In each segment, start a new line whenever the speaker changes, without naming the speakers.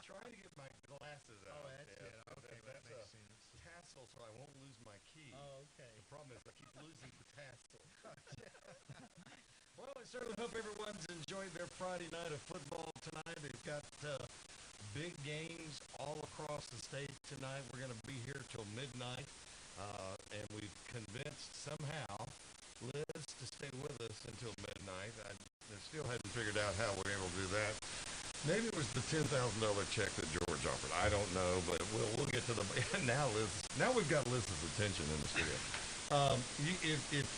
Trying to get my glasses out.
Oh, that's it. Okay, that makes sense.
Tassel so I won't lose my key.
Oh, okay.
The problem is I keep losing the tassel. Well, I certainly hope everyone's enjoyed their Friday night of football tonight. They've got big games all across the state tonight. We're going to be here till midnight, and we've convinced somehow Liz to stay with us until midnight. I still hadn't figured out how we're able to do that. Maybe it was the $10,000 check that George offered. I don't know, but we'll get to the now. Now we've got Liz's attention in the studio. If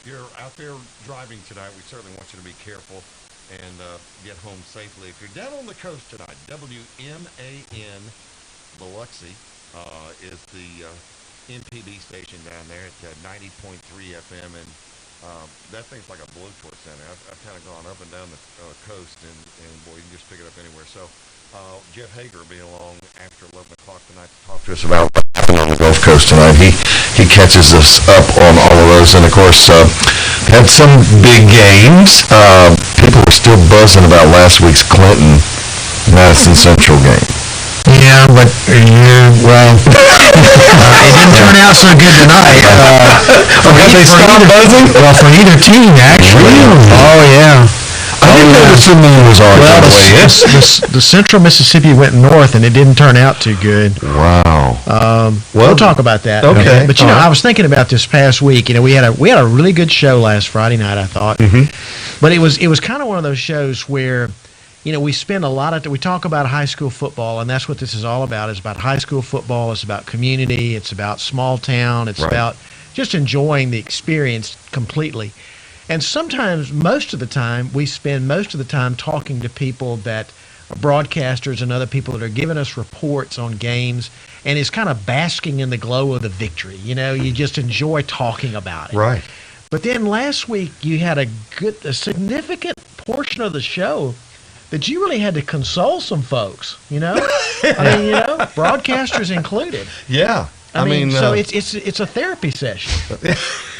you're out there driving tonight, we certainly want you to be careful and get home safely. If you're down on the coast tonight, WMAN Biloxi is the MPB station down there at 90.3 FM, and that thing's like a Blowtorch center. I've kind of gone up and down the coast, and boy, you can just pick it up anywhere. So Jeff Hager will be along after 11 o'clock tonight to talk to us about what's happening on the Gulf Coast tonight. He catches us up on all of those, and of course had some big games. People were still buzzing about last week's Clinton-Madison Central game.
Yeah, but it didn't turn out so good tonight.
They stopped buzzing?
Well, for either team, actually.
Really?
Oh, yeah.
I didn't know the Southern was on
the Central Mississippi went north, and it didn't turn out too good.
Wow.
We'll talk about that.
Okay.
But I was thinking about this past week. We had a really good show last Friday night, I thought.
Mm-hmm.
But it was kind of one of those shows where, we spend a lot of we talk about high school football, and that's what this is all about. It's about high school football. It's about community. It's about small town. It's about just enjoying the experience completely. And sometimes, most of the time, we spend most of the time talking to people that are broadcasters and other people that are giving us reports on games, and it's kind of basking in the glow of the victory. You just enjoy talking about it.
Right.
But then last week, you had a significant portion of the show that you really had to console some folks, broadcasters included.
Yeah.
I mean, so it's a therapy session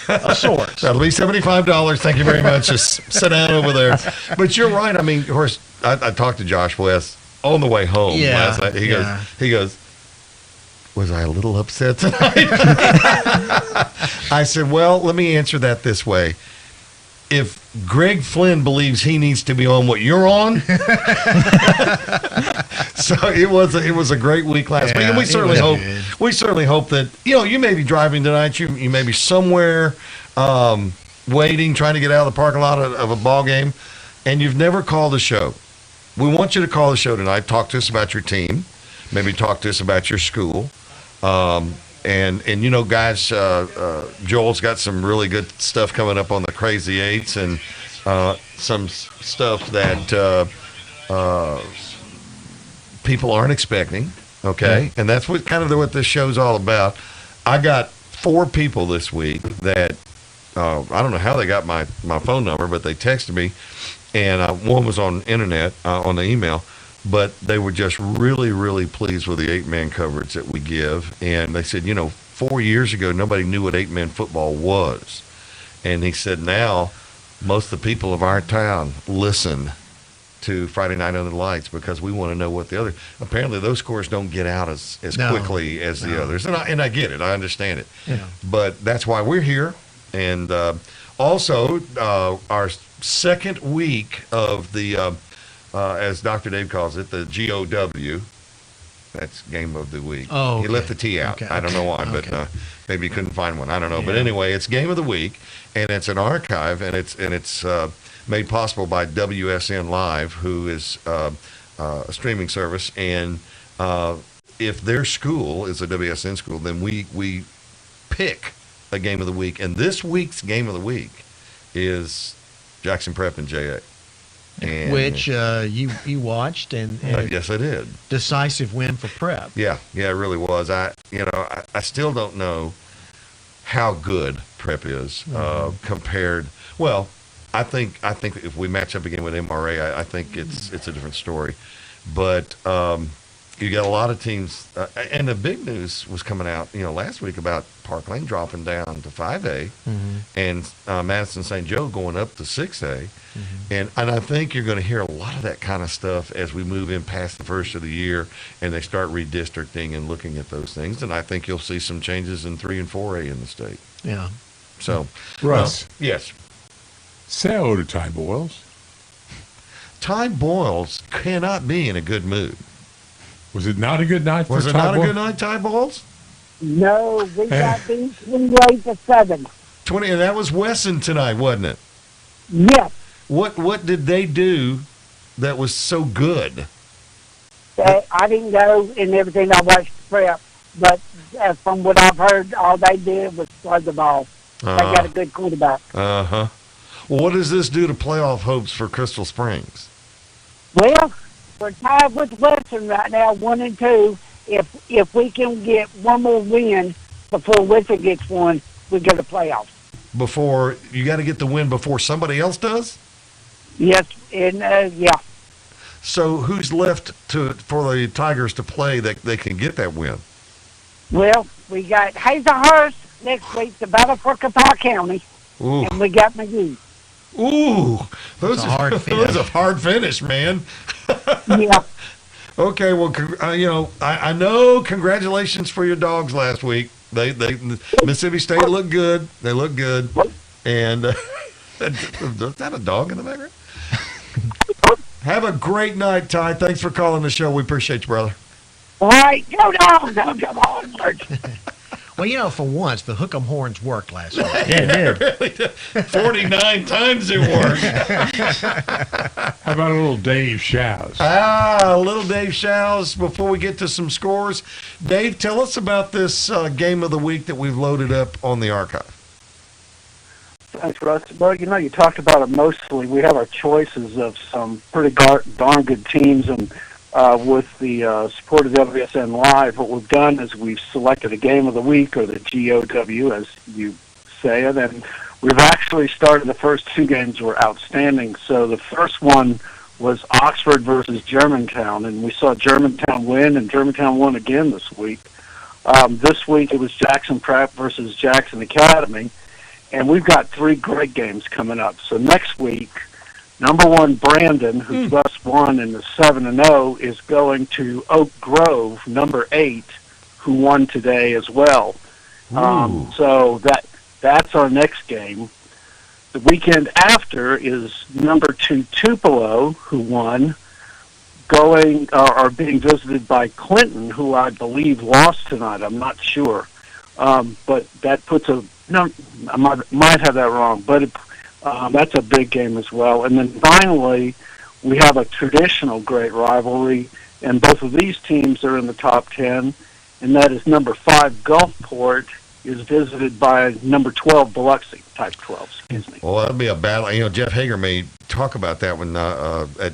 of sorts.
That'll be $75. Thank you very much. Just sit down over there. But you're right. I mean, of course, I talked to Josh West on the way home last night. He goes, was I a little upset tonight? I said, well, let me answer that this way. If Greg Flynn believes he needs to be on what you're on, so it was a great week last week, and we certainly hope that you may be driving tonight, you may be somewhere waiting, trying to get out of the parking lot of a ball game, and you've never called the show. We want you to call the show tonight. Talk to us about your team, maybe talk to us about your school. And guys, Joel's got some really good stuff coming up on the Crazy Eights, and some stuff that people aren't expecting. Okay, and that's what this show's all about. I got 4 people this week that I don't know how they got my phone number, but they texted me, and one was on internet on the email. But they were just really, really pleased with the 8-man coverage that we give. And they said, 4 years ago, nobody knew what 8-man football was. And he said, now most of the people of our town listen to Friday Night Under the Lights because we want to know what the other. Apparently, those scores don't get out as quickly as the others. And I get it. I understand it. Yeah. But that's why we're here. And also, our second week of the as Dr. Dave calls it, the GOW. That's game of the week.
Oh, okay.
He left the T out. I don't know why, but maybe he couldn't find one. I don't know. Yeah. But anyway, it's game of the week, and it's an archive, and it's made possible by WSN Live, who is a streaming service. And if their school is a WSN school, then we pick a game of the week. And this week's game of the week is Jackson Prep and JA. And
which you watched, and
yes, I did.
Decisive win for Prep.
Yeah, it really was. I still don't know how good Prep is compared. Well, I think if we match up again with MRA, I think it's a different story. But You got a lot of teams, and the big news was coming out, last week about Park Lane dropping down to 5A, and Madison St. Joe going up to 6A, and I think you're going to hear a lot of that kind of stuff as we move in past the first of the year, and they start redistricting and looking at those things, and I think you'll see some changes in 3 and 4A in the state.
Yeah.
So,
Russ.
Yes.
Say hello to Ty Boyles.
Ty Boyles cannot be in a good mood.
Was it not a good night for
Was it
Ty
not a
Boyles?
good night, Ty Boyles?
No, we got beat 28-7.
20, and that was Wesson tonight, wasn't it?
Yes.
What did they do that was so good?
I didn't go and everything. I watched the prep. But from what I've heard, all they did was throw the ball. They got a good quarterback.
Uh-huh. Well, what does this do to playoff hopes for Crystal Springs?
Well, we're tied with Western right now, 1-2. If we can get one more win before Western gets one, we go to playoffs.
Before you got to get the win before somebody else does?
Yes, and yeah.
So who's left for the Tigers to play that they can get that win?
Well, we got Hazelhurst next week, the battle for Kappa County,
Ooh,
and we got McGee.
ooh, those
a
are
hard finish.
those are hard finish, man.
Yeah.
Okay, well, I know. Congratulations for your dogs last week. They Mississippi State looked good. They looked good, and is that a dog in the background? Have a great night, Ty. Thanks for calling the show. We appreciate you, brother.
All right, go down, come on, March.
Well, for once, the hook 'em horns worked last week.
Yeah, it did. 49 times it worked.
How about a little Dave Shows?
Little Dave Shows before we get to some scores. Dave, tell us about this game of the week that we've loaded up on the archive.
Thanks, Russ. Well, you talked about it mostly. We have our choices of some pretty darn good teams, and with the support of WSN Live, what we've done is we've selected a game of the week, or the GOW, as you say it, and we've actually started the first two games were outstanding. So the first one was Oxford versus Germantown, and we saw Germantown win, and Germantown won again this week. This week it was Jackson Prep versus Jackson Academy. And we've got three great games coming up. So next week, number one, Brandon, who just won in the 7-0, is going to Oak Grove, number 8, who won today as well. So that's our next game. The weekend after is number 2, Tupelo, who won, are being visited by Clinton, who I believe lost tonight. I'm not sure. But that puts I might have that wrong, but that's a big game as well. And then finally, we have a traditional great rivalry, and both of these teams are in the top 10, and that is number 5, Gulfport, is visited by number 12, Biloxi, type 12, excuse me.
Well, that'll be a battle. Jeff Hager may talk about that one at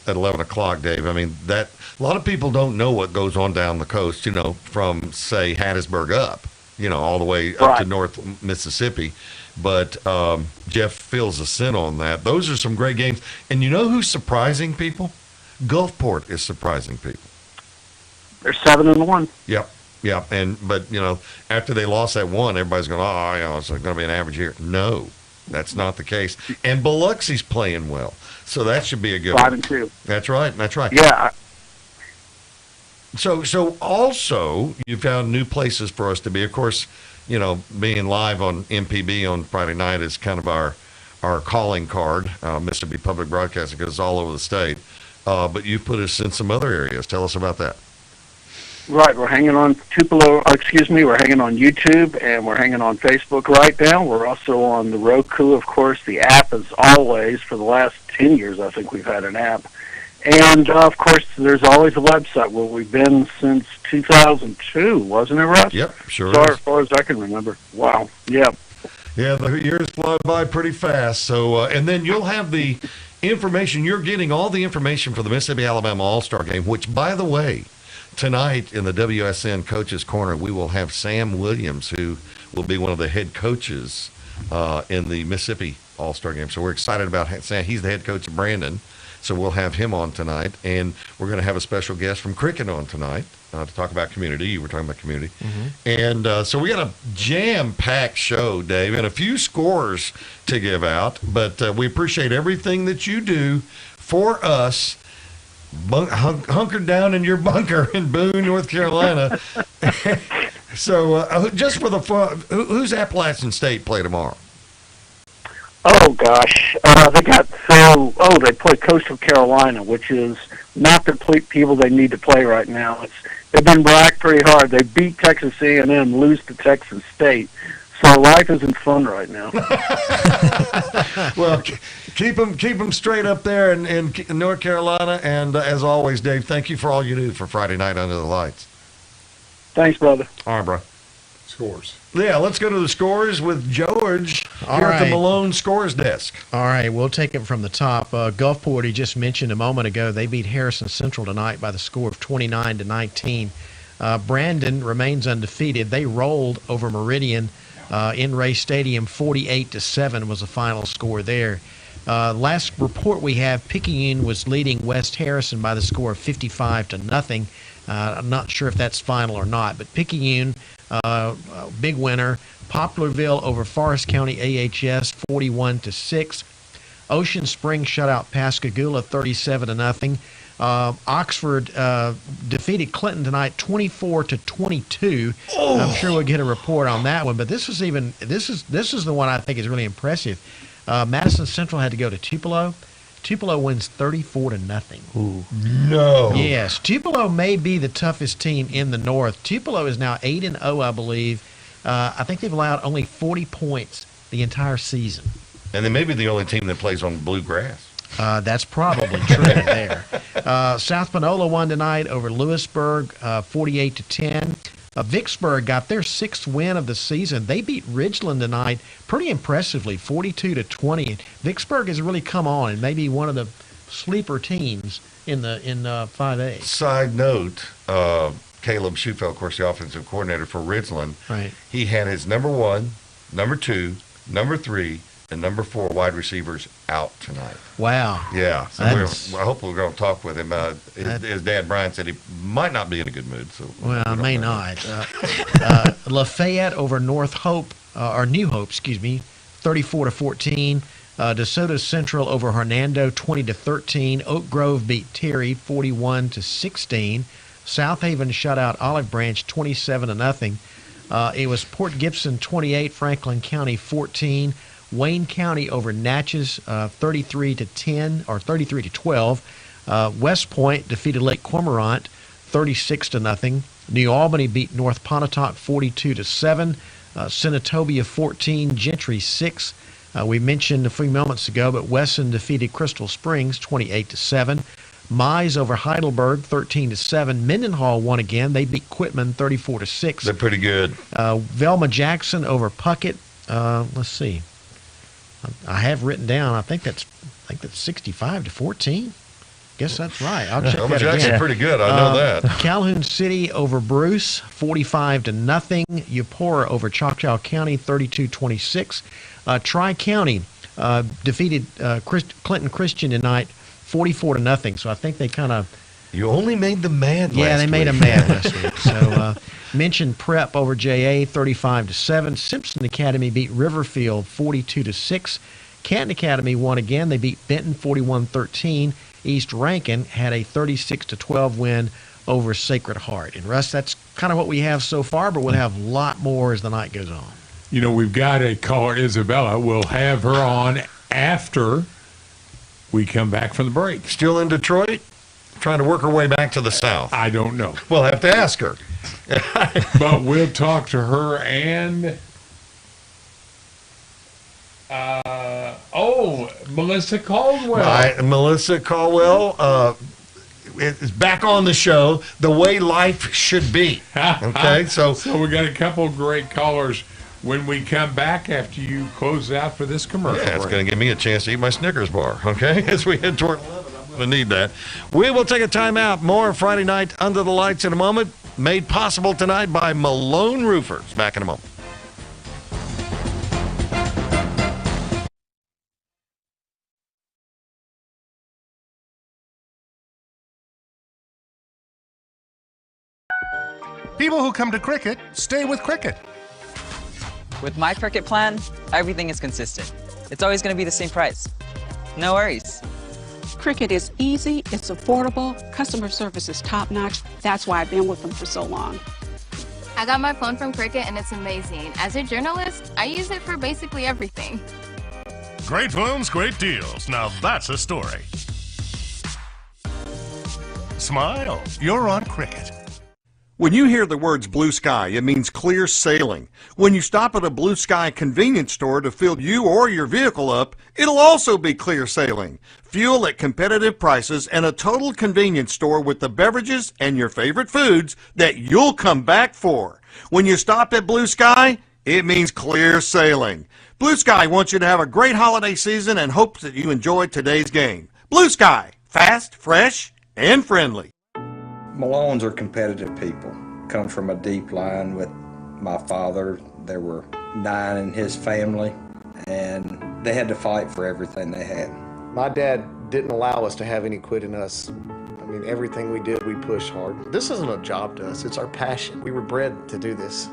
11 o'clock, Dave. I mean, that a lot of people don't know what goes on down the coast, from, say, Hattiesburg up. All the way up to North Mississippi. But Jeff feels a sin on that. Those are some great games. And you know who's surprising people? Gulfport is surprising people.
They're 7-1.
Yep. But after they lost that one, everybody's going, it's going to be an average year. No, that's not the case. And Biloxi's playing well. So that should be a good
5-2.
That's right.
Yeah.
So also, you found new places for us to be. Of course, being live on MPB on Friday night is kind of our calling card, Mississippi Public Broadcasting, because it's all over the state. But you've put us in some other areas. Tell us about that.
Right, we're hanging on we're hanging on YouTube, and we're hanging on Facebook right now. We're also on the Roku, of course. The app is always, for the last 10 years, I think we've had an app. And, of course, there's always a website where we've been since 2002, wasn't it, Russ?
Yep, sure
is.
As
far as I can remember. Wow, yeah.
Yeah, the years fly by pretty fast. So, and then you'll have the information. You're getting all the information for the Mississippi-Alabama All-Star Game, which, by the way, tonight in the WSN Coaches Corner, we will have Sam Williams, who will be one of the head coaches in the Mississippi All-Star Game. So we're excited about Sam. He's the head coach of Brandon. So we'll have him on tonight. And we're going to have a special guest from cricket on tonight to talk about community. You were talking about community. And so we got a jam-packed show, Dave, and a few scores to give out. But we appreciate everything that you do for us. Hunkered down in your bunker in Boone, North Carolina. So just for the fun, who's Appalachian State play tomorrow?
Oh gosh, they play Coastal Carolina, which is not the people they need to play right now. They've been whacked pretty hard. They beat Texas A&M, lose to Texas State. So life isn't fun right now.
Well, keep them straight up there in North Carolina. And as always, Dave, thank you for all you do for Friday Night Under the Lights.
Thanks, brother.
All right, bro.
Scores.
Yeah, let's go to the scores with George here at the Malone Scores Desk.
All right, we'll take it from the top. Gulfport, he just mentioned a moment ago, they beat Harrison Central tonight by the score of 29-19. Brandon remains undefeated. They rolled over Meridian in Ray Stadium. 48-7 was the final score there. Last report we have, Picayune was leading West Harrison by the score of 55-0. I'm not sure if that's final or not, but Picayune, big winner. Poplarville over Forest County AHS 41-6. Ocean Springs shut out Pascagoula 37-0. Oxford defeated Clinton tonight 24-22. I'm sure we'll get a report on that one, but this is the one I think is really impressive. Madison Central had to go to Tupelo. Tupelo wins 34-0.
Ooh. No.
Yes, Tupelo may be the toughest team in the North. Tupelo is now 8-0, I believe. I think they've allowed only 40 points the entire season.
And they may be the only team that plays on blue grass.
That's probably true there. South Panola won tonight over Lewisburg, 48-10. Vicksburg got their 6th win of the season. They beat Ridgeland tonight pretty impressively, 42-20. Vicksburg has really come on and maybe one of the sleeper teams in 5A.
Side note, Caleb Schufeld, of course, the offensive coordinator for Ridgeland,
right?
He had his number 1, number 2, number 3, and number 4 wide receivers out tonight.
Wow.
Yeah. So I hope we're going to talk with him. His dad, Brian, said he might not be in a good mood. So
may not. Lafayette over North Hope, or New Hope, 34-14. DeSoto Central over Hernando, 20-13. Oak Grove beat Terry, 41-16. South Haven shut out Olive Branch, 27-0. It was Port Gibson, 28. Franklin County, 14. Wayne County over Natchez, 33-10 or 33-12. West Point defeated Lake Cormorant, 36-0. New Albany beat North Pontotoc, 42-7. Senatobia 14, Gentry 6. We mentioned a few moments ago, but Wesson defeated Crystal Springs, 28-7. Mize over Heidelberg, 13-7. Mendenhall won again. They beat Quitman, 34-6.
They're pretty good.
Velma Jackson over Puckett. Let's see. I have written down. I think that's 65-14. Guess that's right. I'll check that again.
Jackson's pretty good. I know that.
Calhoun City over Bruce, 45-0. Eupora over Choctaw County, 32-26. Tri-County defeated Clinton Christian tonight, 44-0. So I think they kind of.
You only made them mad.
Yeah, they made them mad last week. So mentioned Prep over JA, 35-7. Simpson Academy beat Riverfield, 42-6. Canton Academy won again. They beat Benton, 41-13. East Rankin had a 36-12 win over Sacred Heart. And Russ, that's kind of what we have so far, but we'll have a lot more as the night goes on.
You know, we've got a caller, Isabella. We'll have her on after we come back from the break.
Still in Detroit? Trying to work her way back to the south.
I don't know.
We'll have to ask her.
But we'll talk to her and Melissa Caldwell.
Melissa Caldwell is back on the show the way life should be. Okay, so
we got a couple great callers when we come back after you close out for this commercial.
Yeah, it's going to give me a chance to eat my Snickers bar, okay, as we head toward 11. I'm going to need that. We will take a timeout. More Friday Night Under the Lights in a moment. Made possible tonight by Malone Roofers. Back in a moment.
People who come to Cricket stay with Cricket.
With my Cricket plan, everything is consistent. It's always going to be the same price. No worries.
Cricket is easy, it's affordable, customer service is top-notch. That's why I've been with them for so long.
I got my phone from Cricket and it's amazing. As a journalist, I use it for basically everything.
Great phones, great deals. Now that's a story. Smile, you're on Cricket.
When you hear the words blue sky, it means clear sailing. When you stop at a Blue Sky convenience store to fill you or your vehicle up, it'll also be clear sailing. Fuel at competitive prices and a total convenience store with the beverages and your favorite foods that you'll come back for. When you stop at Blue Sky, it means clear sailing. Blue Sky wants you to have a great holiday season and hopes that you enjoyed today's game. Blue Sky, fast, fresh, and friendly.
Malones are competitive people. Come from a deep line with my father. There were 9 in his family, and they had to fight for everything they had.
My dad didn't allow us to have any quit in us. I mean, everything we did, we pushed hard. This isn't a job to us, it's our passion. We were bred to do this.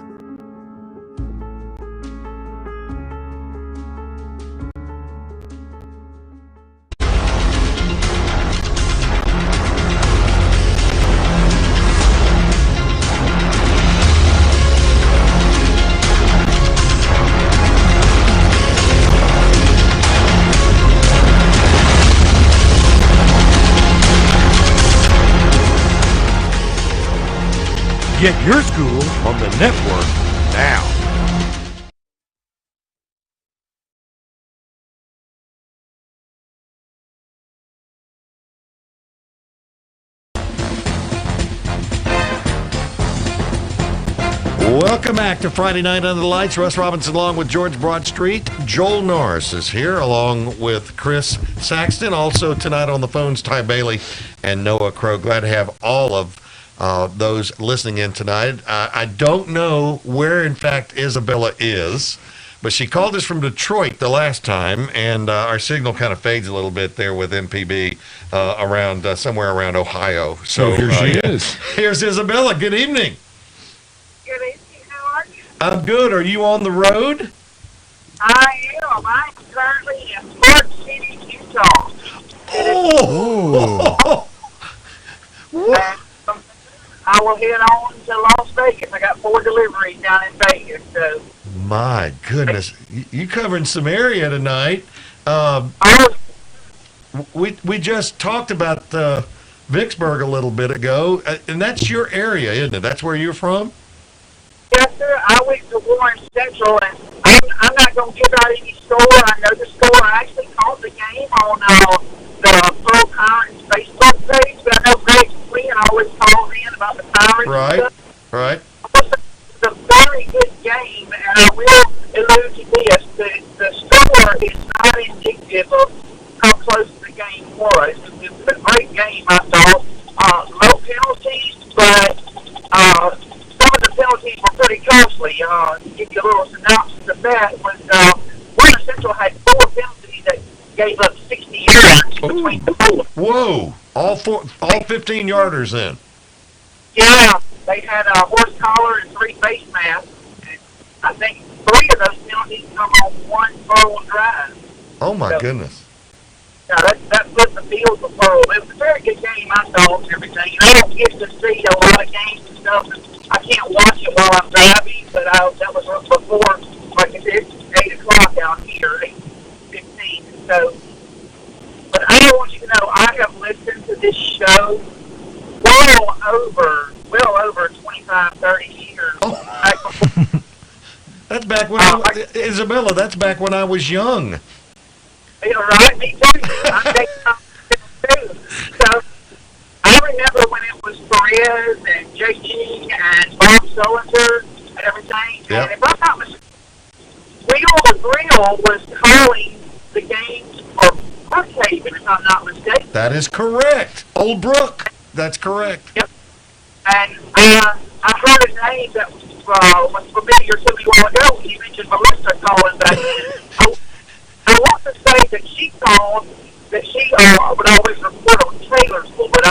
Get your school on the network now. Welcome back to Friday Night Under the Lights. Russ Robinson along with George Broadstreet. Joel Norris is here along with Chris Saxton. Also tonight on the phones, Ty Bailey and Noah Crow. Glad to have all of those listening in tonight. I don't know where, in fact, Isabella is, but she called us from Detroit the last time, and our signal kind of fades a little bit there with MPB around somewhere around Ohio. So
here she is.
Here's Isabella. Good evening.
Good evening. How are you?
I'm good. Are you on the road?
I am. I'm currently in Park City, Utah.
Oh!
I will head on to Las Vegas. I got 4 deliveries down in Vegas. So.
My goodness. You covering some area tonight. We just talked about Vicksburg a little bit ago, and that's your area, isn't it? That's where you're from?
Yes, sir. I went to Warren Central, and I'm not going to give out any score. I know the score. I actually called the game on the Pearl Pirates Facebook page, but I know Greg Quinn always calls in about the Pirates.
Right,
and stuff.
right.
It's a very good game, and I will allude to this. The score is not indicative of how close the game was. It was a great game, I thought. Low penalties, but some of the penalties were pretty costly. To give you a little synopsis of that, was Warren Central had 4 penalties that gave up 60 yards between the 4.
Whoa! All 15 yarders then.
Yeah, they had a horse collar and 3 face masks. And I think 3 of those penalties come on 1 Pearl drive.
Oh my goodness.
Yeah, that flipped the field for Pearl. It was a very good game, I thought, and everything. I don't get to see a lot of games and stuff. I can't watch it while I'm driving, but that was before, like I said, 8 o'clock out here, 8:15. So, but I want you to know, I have listened to this show well over 25, 30 years.
Oh. That's back when Isabella, that's back when I was young.
You're right, me too. I'm too. So, I remember when it was Perez and JG and Bob Sullinger and everything.
Yep.
And if I'm not mistaken, Wheel the Grill was calling the games for Brookhaven, if I'm not mistaken.
That is correct. Old Brook. That's correct.
Yep. And I heard a name that was familiar to me a while ago when you mentioned Melissa calling back then. I want to say that she called, that she would always report on Taylor's school, but I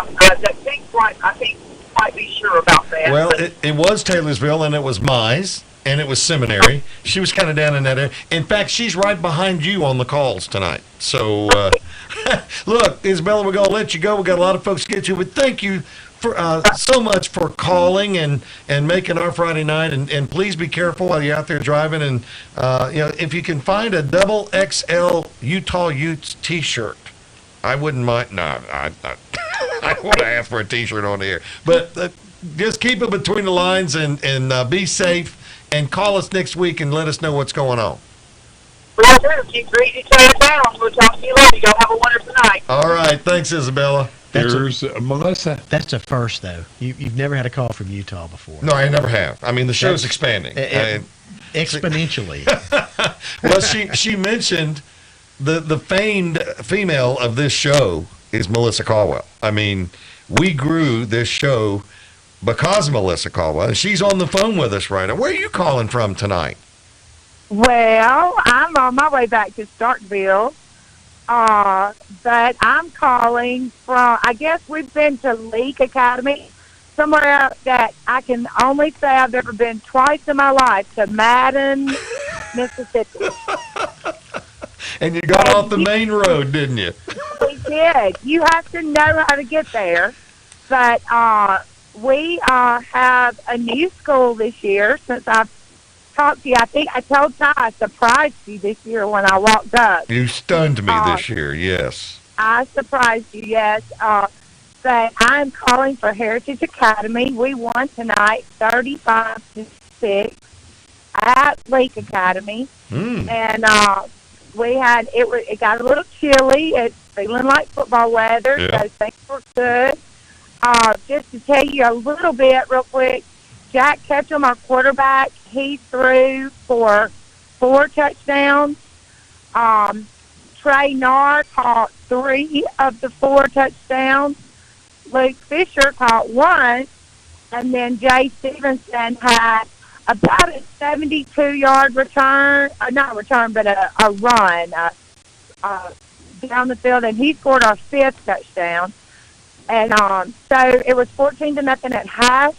can't quite be sure about that. that.
Well, it was Taylorsville, and it was Mize, and it was Seminary. She was kind of down in that area. In fact, she's right behind you on the calls tonight. So, look, Isabella, we're going to let you go. We got a lot of folks to get to, but thank you for so much for calling and making our Friday night. And please be careful while you're out there driving. And if you can find a double XL Utah Utes T-shirt, I wouldn't mind. No, I want to ask for a T-shirt on the air, but just keep it between the lines and be safe. And call us next week and let us know what's going on.
Will do. Keep greeting each other down. We'll talk to you later. Y'all have a wonderful night.
All right. Thanks, Isabella.
Here's Melissa.
That's a first, though. You've never had a call from Utah before.
No, I never have. I mean, the show's expanding.
Exponentially.
Well, she mentioned the famed female of this show is Melissa Caldwell. I mean, we grew this show because of Melissa Caldwell, and she's on the phone with us right now. Where are you calling from tonight?
Well, I'm on my way back to Starkville, but I'm calling from, I guess we've been to Leak Academy, somewhere out that I can only say I've ever been twice in my life, to Madden, Mississippi.
And you got off the main road, didn't you?
We did. You have to know how to get there, but we have a new school this year. Since I've talked to you, I think I told Ty I surprised you this year when I walked up.
You stunned me this year, yes.
I surprised you, yes. But I'm calling for Heritage Academy. We won tonight, 35-6 at Lake Academy, and we had it got a little chilly. It's feeling like football weather, so things were good. Just to tell you a little bit real quick, Jack Ketchum, our quarterback, he threw for 4 touchdowns. Trey Narr caught 3 of the 4 touchdowns. Luke Fisher caught 1. And then Jay Stevenson had about a 72-yard return, not return, but a run down the field, and he scored our 5th touchdown. And so it was 14-0 at half.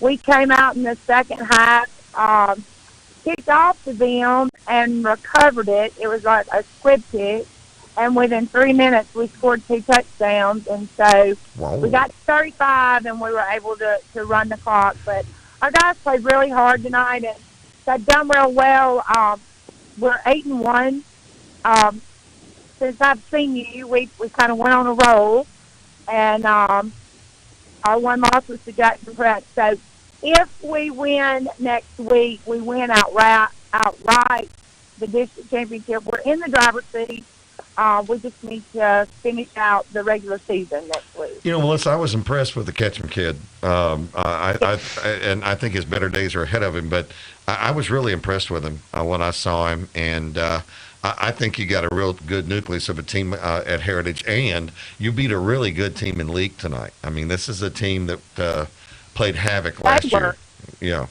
We came out in the second half, kicked off to them and recovered it. It was like a squib kick. And within 3 minutes, we scored 2 touchdowns. And so we got to 35, and we were able to run the clock. But our guys played really hard tonight, and they've done real well. We're 8-1. Since I've seen you, we kind of went on a roll. And our one loss was to Jackson Prep. So if we win next week, we win outright the district championship. We're in the driver's seat. We just need to finish out the regular season next week.
You know, Melissa, I was impressed with the Ketchum kid. And I think his better days are ahead of him. But I was really impressed with him when I saw him. And I think you got a real good nucleus of a team at Heritage, and you beat a really good team in League tonight. I mean, this is a team that played havoc last year. Yeah.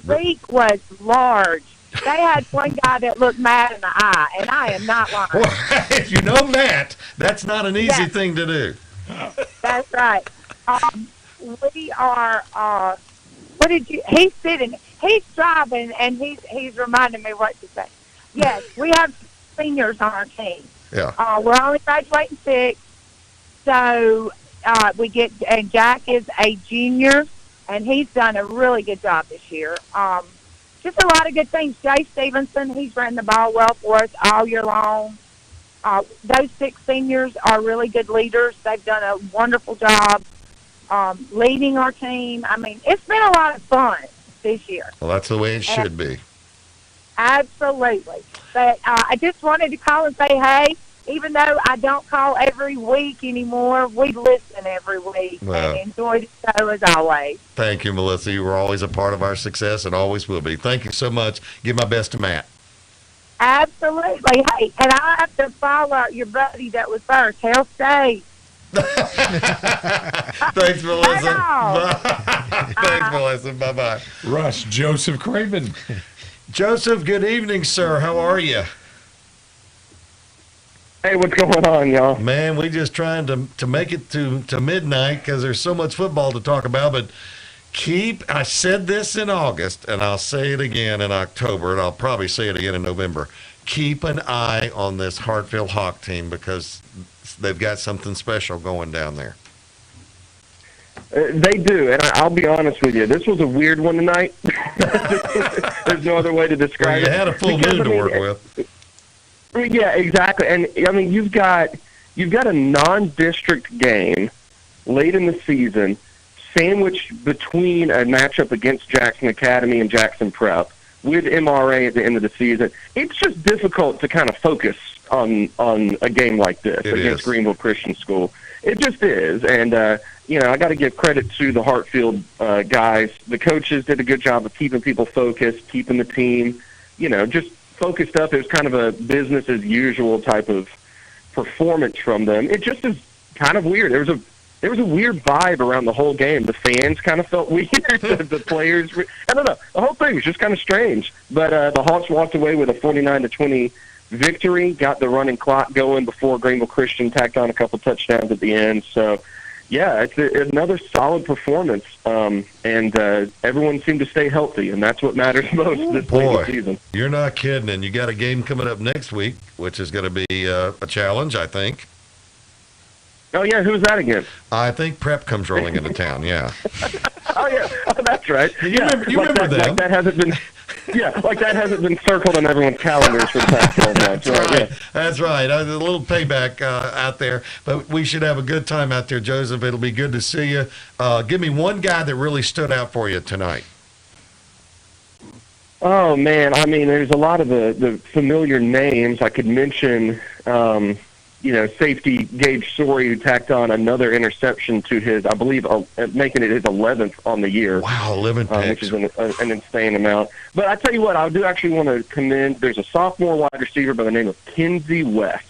League was large. They had one guy that looked Matt in the eye, and I am not lying.
Well, if you know Matt, that's not an easy thing to do.
That's right. We are, he's sitting, he's driving, and he's reminding me what to say. Yes, we have seniors on our team.
Yeah.
We're only graduating 6, so and Jack is a junior, and he's done a really good job this year. Just a lot of good things. Jay Stevenson, he's ran the ball well for us all year long. Those 6 seniors are really good leaders. They've done a wonderful job leading our team. I mean, it's been a lot of fun this year.
Well, that's the way it should be.
Absolutely. But I just wanted to call and say, hey, even though I don't call every week anymore, we listen every week and enjoy the show as always.
Thank you, Melissa. You were always a part of our success and always will be. Thank you so much. Give my best to Matt.
Absolutely. Hey, and I have to follow your buddy that was first, Hell State.
Thanks, Melissa. Thanks, Melissa. Bye-bye.
Russ, Joseph Craven.
Joseph, good evening, sir. How are you?
Hey, what's going on, y'all?
Man, we just trying to make it to midnight because there's so much football to talk about. But I said this in August, and I'll say it again in October, and I'll probably say it again in November. Keep an eye on this Hartfield Hawk team because they've got something special going down there.
They do, and I'll be honest with you. This was a weird one tonight. There's no other way to describe it.
You had a full moon to work with.
Yeah, exactly. And I mean, you've got a non-district game late in the season, sandwiched between a matchup against Jackson Academy and Jackson Prep with MRA at the end of the season. It's just difficult to kind of focus on a game like this against Greenville Christian School. It just is, and I got to give credit to the Hartfield guys. The coaches did a good job of keeping people focused, keeping the team, just focused up. It was kind of a business as usual type of performance from them. It just is kind of weird. There was a weird vibe around the whole game. The fans kind of felt weird. The players, I don't know. The whole thing was just kind of strange. But the Hawks walked away with a 49-20 victory. Got the running clock going before Greenville Christian tacked on a couple touchdowns at the end. So, yeah, it's another solid performance. And everyone seemed to stay healthy, and that's what matters most this late season.
You're not kidding. And you got a game coming up next week, which is going to be a challenge, I think.
Oh, yeah, who's that again?
I think Prep comes rolling into town, yeah.
Oh, yeah, that's right.
You remember that?
Like that hasn't been... Yeah, like that hasn't been circled on everyone's calendars for the past 12 months.
That's right.
Yeah.
That's right. A little payback out there. But we should have a good time out there, Joseph. It'll be good to see you. Give me one guy that really stood out for you tonight.
Oh, man. I mean, there's a lot of the familiar names. I could mention, safety Gage Story, who tacked on another interception to his, I believe, making it his 11th on the year.
Wow, 11 picks.
Which is an insane amount. But I tell you what, I do actually want to commend, there's a sophomore wide receiver by the name of Kenzie West,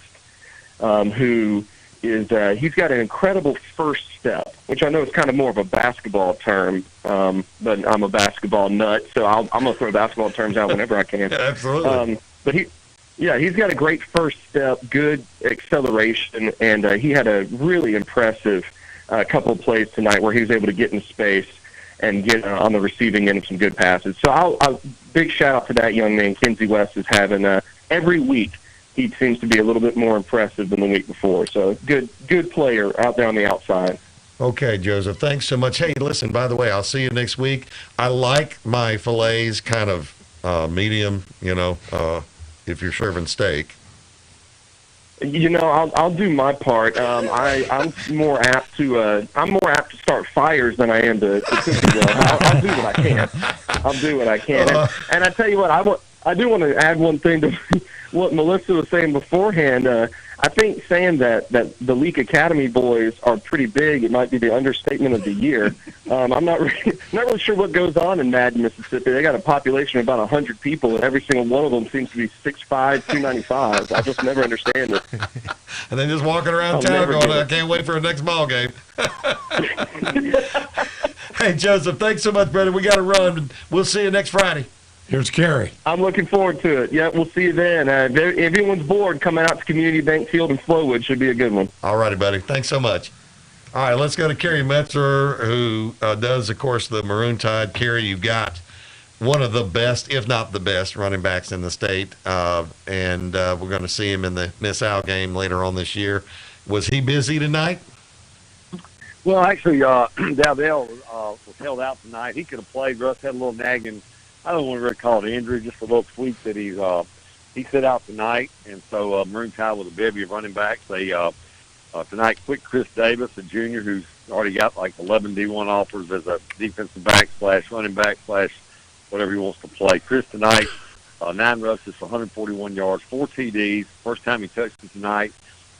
who is, he's got an incredible first step, which I know is kind of more of a basketball term, but I'm a basketball nut, so I'm going to throw basketball terms out whenever I can.
Absolutely.
But he's got a great first step, good acceleration, and he had a really impressive couple of plays tonight where he was able to get in space and get on the receiving end of some good passes. So I'll big shout out to that young man. Kenzie West is having every week he seems to be a little bit more impressive than the week before. So good player out there on the outside.
Okay, Joseph, thanks so much. Hey, listen, by the way, I'll see you next week. I like my fillets kind of medium, if you're serving steak.
I'll do my part. I'm more apt to start fires than I am to cook it well. I'll do what I can. And I tell you what, I do want to add one thing to what Melissa was saying beforehand. I think saying that the Leak Academy boys are pretty big, it might be the understatement of the year. I'm not really sure what goes on in Madden, Mississippi. They got a population of about 100 people, and every single one of them seems to be 6'5", 295. I just never understand it.
And then just walking around town going, I can't wait for the next ball game. Hey, Joseph, thanks so much, brother. We got to run. We'll see you next Friday.
Here's Kerry.
I'm looking forward to it. Yeah, we'll see you then. If anyone's bored, coming out to Community Bank Field in Flowood should be a good one.
All righty, buddy. Thanks so much. All right, let's go to Kerry Metzer, who does, of course, the Maroon Tide. Kerry, you've got one of the best, if not the best, running backs in the state, and we're going to see him in the Miss Al game later on this year. Was he busy tonight?
Well, actually, Dowdell was held out tonight. He could have played. Russ had a little nagging, I don't want to really call it injury, just a little tweak that he sit out tonight. And so Maroon Tide with a bevy of running backs. They tonight quit Chris Davis, a junior who's already got like 11 D1 offers as a defensive back / running back / whatever he wants to play. Chris tonight, 9 rushes for 141 yards, 4 TDs. First time he touched it tonight,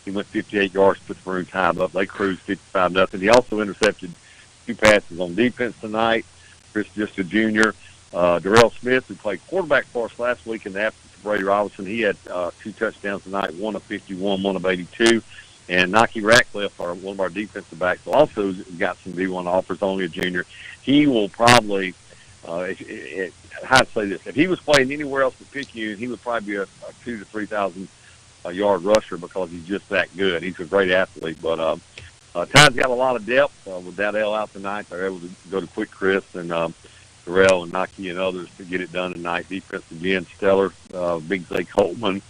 he went 58 yards, put the Maroon Tide up. They cruised 55-0. He also intercepted 2 passes on defense tonight. Chris, just a junior. Darrell Smith, who played quarterback for us last week in the absence of Brady Robinson, he had 2 touchdowns tonight, 1 of 51, 1 of 82. And Nike Ratcliffe, one of our defensive backs, also got some D1 offers, only a junior. He will probably, how to say this, if he was playing anywhere else but Picayune, he would probably be a 2,000 to 3,000 yard rusher because he's just that good. He's a great athlete, but Ty's got a lot of depth. With that L out tonight, they're able to go to Quick Chris and Terrell and Naki and others to get it done tonight. Defense again, stellar. Big Zay Coleman,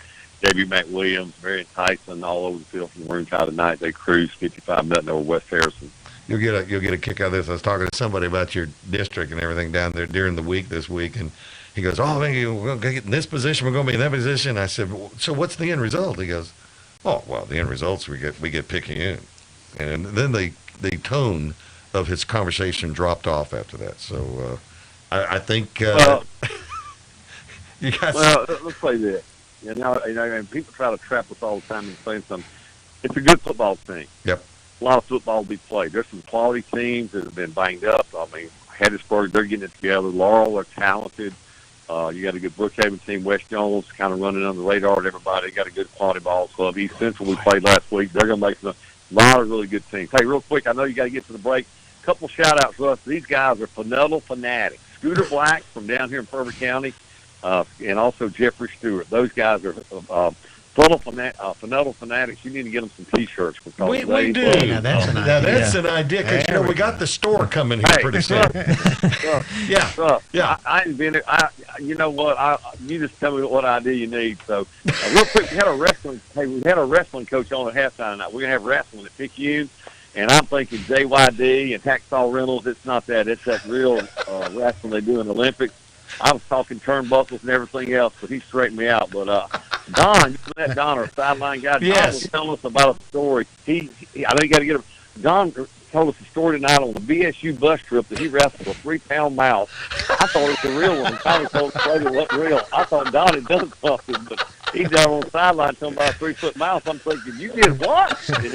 J.B. McWilliams, Marion Tyson, all over the field from the Maroon Tide tonight. They cruised 55-0 over West Harrison.
You'll get a kick out of this. I was talking to somebody about your district and everything down there during the week this week, and he goes, "Oh, man, we're going to get in this position. We're going to be in that position." I said, "So what's the end result?" He goes, "Oh, well, the end result's we get Picayune." And then the tone of his conversation dropped off after that. So I think you guys.
Well, let's say this. And people try to trap us all the time and saying something. It's a good football team.
Yep.
A lot of football will be played. There's some quality teams that have been banged up. I mean, Hattiesburg, they're getting it together. Laurel are talented. You got a good Brookhaven team. West Jones kind of running under the radar to everybody. Got a good quality ball club. East Central we played last week. They're going to make a lot of really good teams. Hey, real quick, I know you got to get to the break. Couple shout-outs, Russ. These guys are FNUTL fanatics. Scooter Black from down here in Purvis County, and also Jeffrey Stewart. Those guys are FNUTL fanatics. You need to get them some T-shirts.
We do. Now that's an idea because we got the store coming here pretty soon. Yeah.
I invented. You know what? You just tell me what idea you need. So real quick, we had a wrestling. Hey, we had a wrestling coach on at halftime tonight. We're gonna have wrestling at Picayune, and I'm thinking JYD and Hacksaw Reynolds. It's not that. It's that real wrestling they do in the Olympics. I was talking turnbuckles and everything else, but he straightened me out. But Don, you met Don, our sideline guy.
Yes.
Don was telling us about a story. I know you got to get him. Don told us a story tonight on the BSU bus trip that he wrestled a 3-pound mouse. I thought it was a real one. And finally told us later it wasn't real. I thought Don had done something, but he's down on the sideline talking about a 3-foot mouse. I'm thinking, you did what? And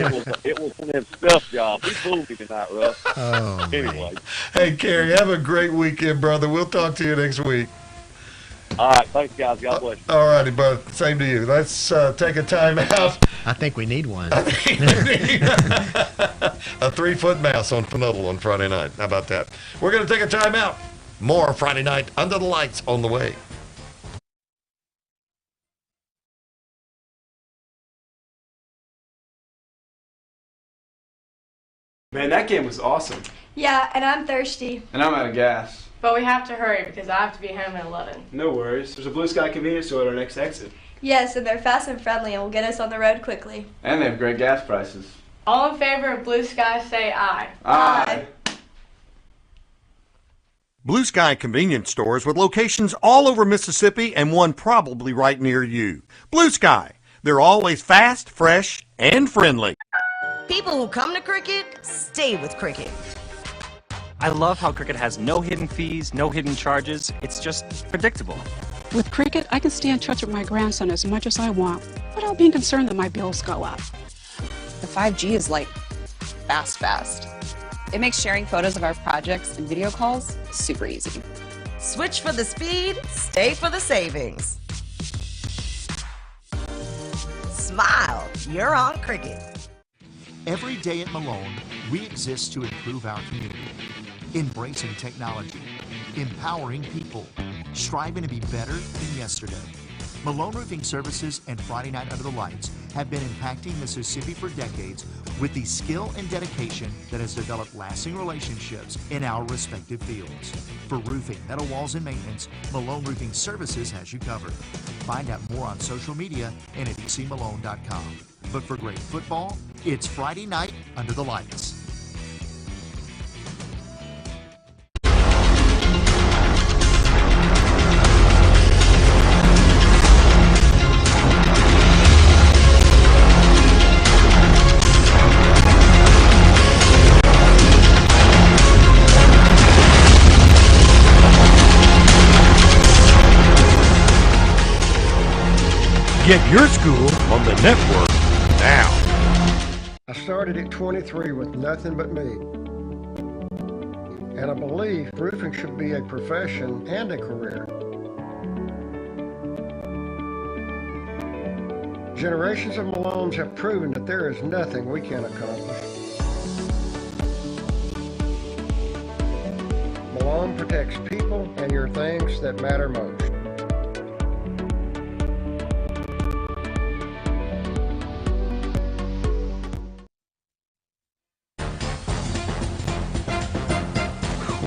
it was one of them stuff jobs. He fooled me tonight, Russ.
Oh,
anyway.
Hey, Kerry, have a great weekend, brother. We'll talk to you next week.
All right, thanks, guys. God bless you.
All righty, brother. Same to you. Let's take a time out.
I think we need one.
A 3-foot mouse on FNUTL on Friday night. How about that? We're going to take a time out. More Friday night Under the Lights on the way.
Man, that game was awesome.
Yeah, and I'm thirsty.
And I'm out of gas.
But we have to hurry because I have to be home at 11.
No worries. There's a Blue Sky convenience store at our next exit.
Yes, and they're fast and friendly and will get us on the road quickly.
And they have great gas prices.
All in favor of Blue Sky, say aye.
Aye.
Blue Sky convenience stores with locations all over Mississippi and one probably right near you. Blue Sky. They're always fast, fresh, and friendly.
People who come to Cricket, stay with Cricket.
I love how Cricket has no hidden fees, no hidden charges. It's just predictable.
With Cricket, I can stay in touch with my grandson as much as I want without being concerned that my bills go up.
The 5G is like fast. It makes sharing photos of our projects and video calls super easy.
Switch for the speed, stay for the savings. Smile, you're on Cricket.
Every day at Malone, we exist to improve our community. Embracing technology, empowering people, striving to be better than yesterday. Malone Roofing Services and Friday Night Under the Lights have been impacting Mississippi for decades with the skill and dedication that has developed lasting relationships in our respective fields. For roofing, metal walls, and maintenance, Malone Roofing Services has you covered. Find out more on social media and at ecmalone.com. But for great football, it's Friday Night Under the Lights.
Get your school on the network now.
I started at 23 with nothing but me. And I believe roofing should be a profession and a career. Generations of Malones have proven that there is nothing we can't accomplish. Malone protects people and your things that matter most.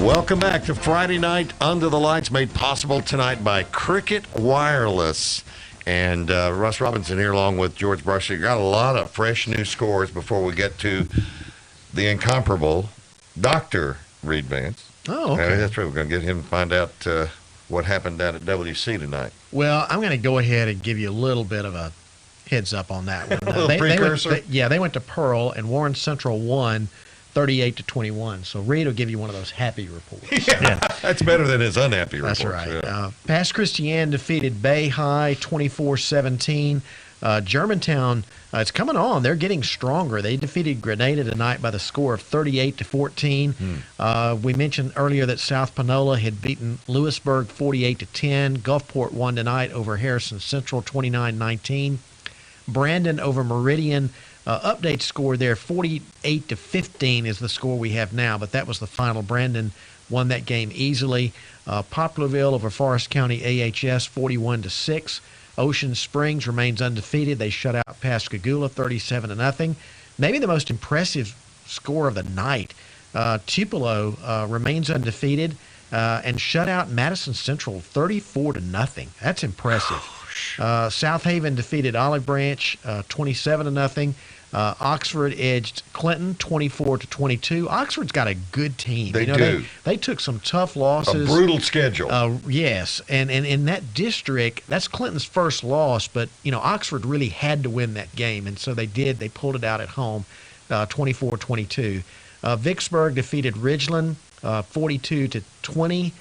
Welcome back to Friday Night Under the Lights, made possible tonight by Cricket Wireless. And Russ Robinson here along with George Brushley. Got a lot of fresh new scores before we get to the incomparable Dr. Reed Vance.
Oh, okay.
That's right. We're going to get him to find out what happened down at WC tonight.
Well, I'm going to go ahead and give you a little bit of a heads up on that one.
A little precursor?
They went to Pearl, and Warren Central won 38-21. So Reed will give you one of those happy reports.
Yeah. That's better than his unhappy reports.
That's right.
Yeah.
Pass Christian defeated Bay High 24-17. Germantown, it's coming on. They're getting stronger. They defeated Grenada tonight by the score of 38-14. We mentioned earlier that South Panola had beaten Lewisburg 48-10. Gulfport won tonight over Harrison Central 29-19. Brandon over Meridian. Update score there, 48-15 is the score we have now, but that was the final. Brandon won that game easily. Poplarville over Forest County AHS 41-6. Ocean Springs remains undefeated. They shut out Pascagoula 37-0. Maybe the most impressive score of the night. Tupelo remains undefeated and shut out Madison Central 34-0. That's impressive. South Haven defeated Olive Branch 27-0. Oxford edged Clinton 24-22. Oxford's got a good team.
They do.
They took some tough losses.
A brutal schedule.
Yes, and in that district, that's Clinton's first loss, but Oxford really had to win that game, and so they did. They pulled it out at home, 24-22. Vicksburg defeated Ridgeland 42-20.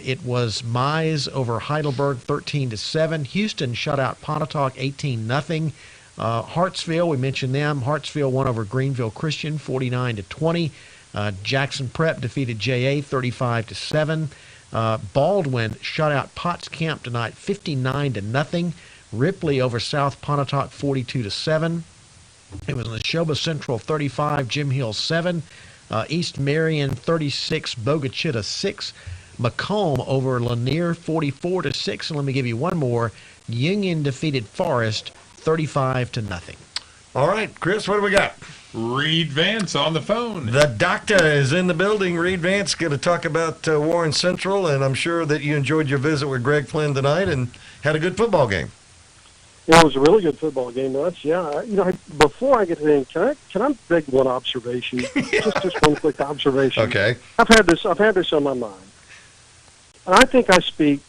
It was Mize over Heidelberg 13-7. Houston shut out Pontotoc 18-0. Hartsville, we mentioned them. Hartsville won over Greenville Christian 49-20. Jackson Prep defeated JA 35-7. Baldwin shut out Potts Camp tonight 59-0. Ripley over South Pontotoc 42-7. It was Neshoba Central 35, Jim Hill 7. East Marion 36, Bogachita 6. Macomb over Lanier 44-6. And let me give you one more. Union defeated Forest 35-0.
All right, Chris, what do we got?
Reed Vance on the phone.
The doctor is in the building. Reed Vance going to talk about Warren Central, and I'm sure that you enjoyed your visit with Greg Flynn tonight and had a good football game.
It was a really good football game, Russ. Yeah, before I get to the end, can I make one observation? just one quick observation.
Okay.
I've had this on my mind, and I think I speak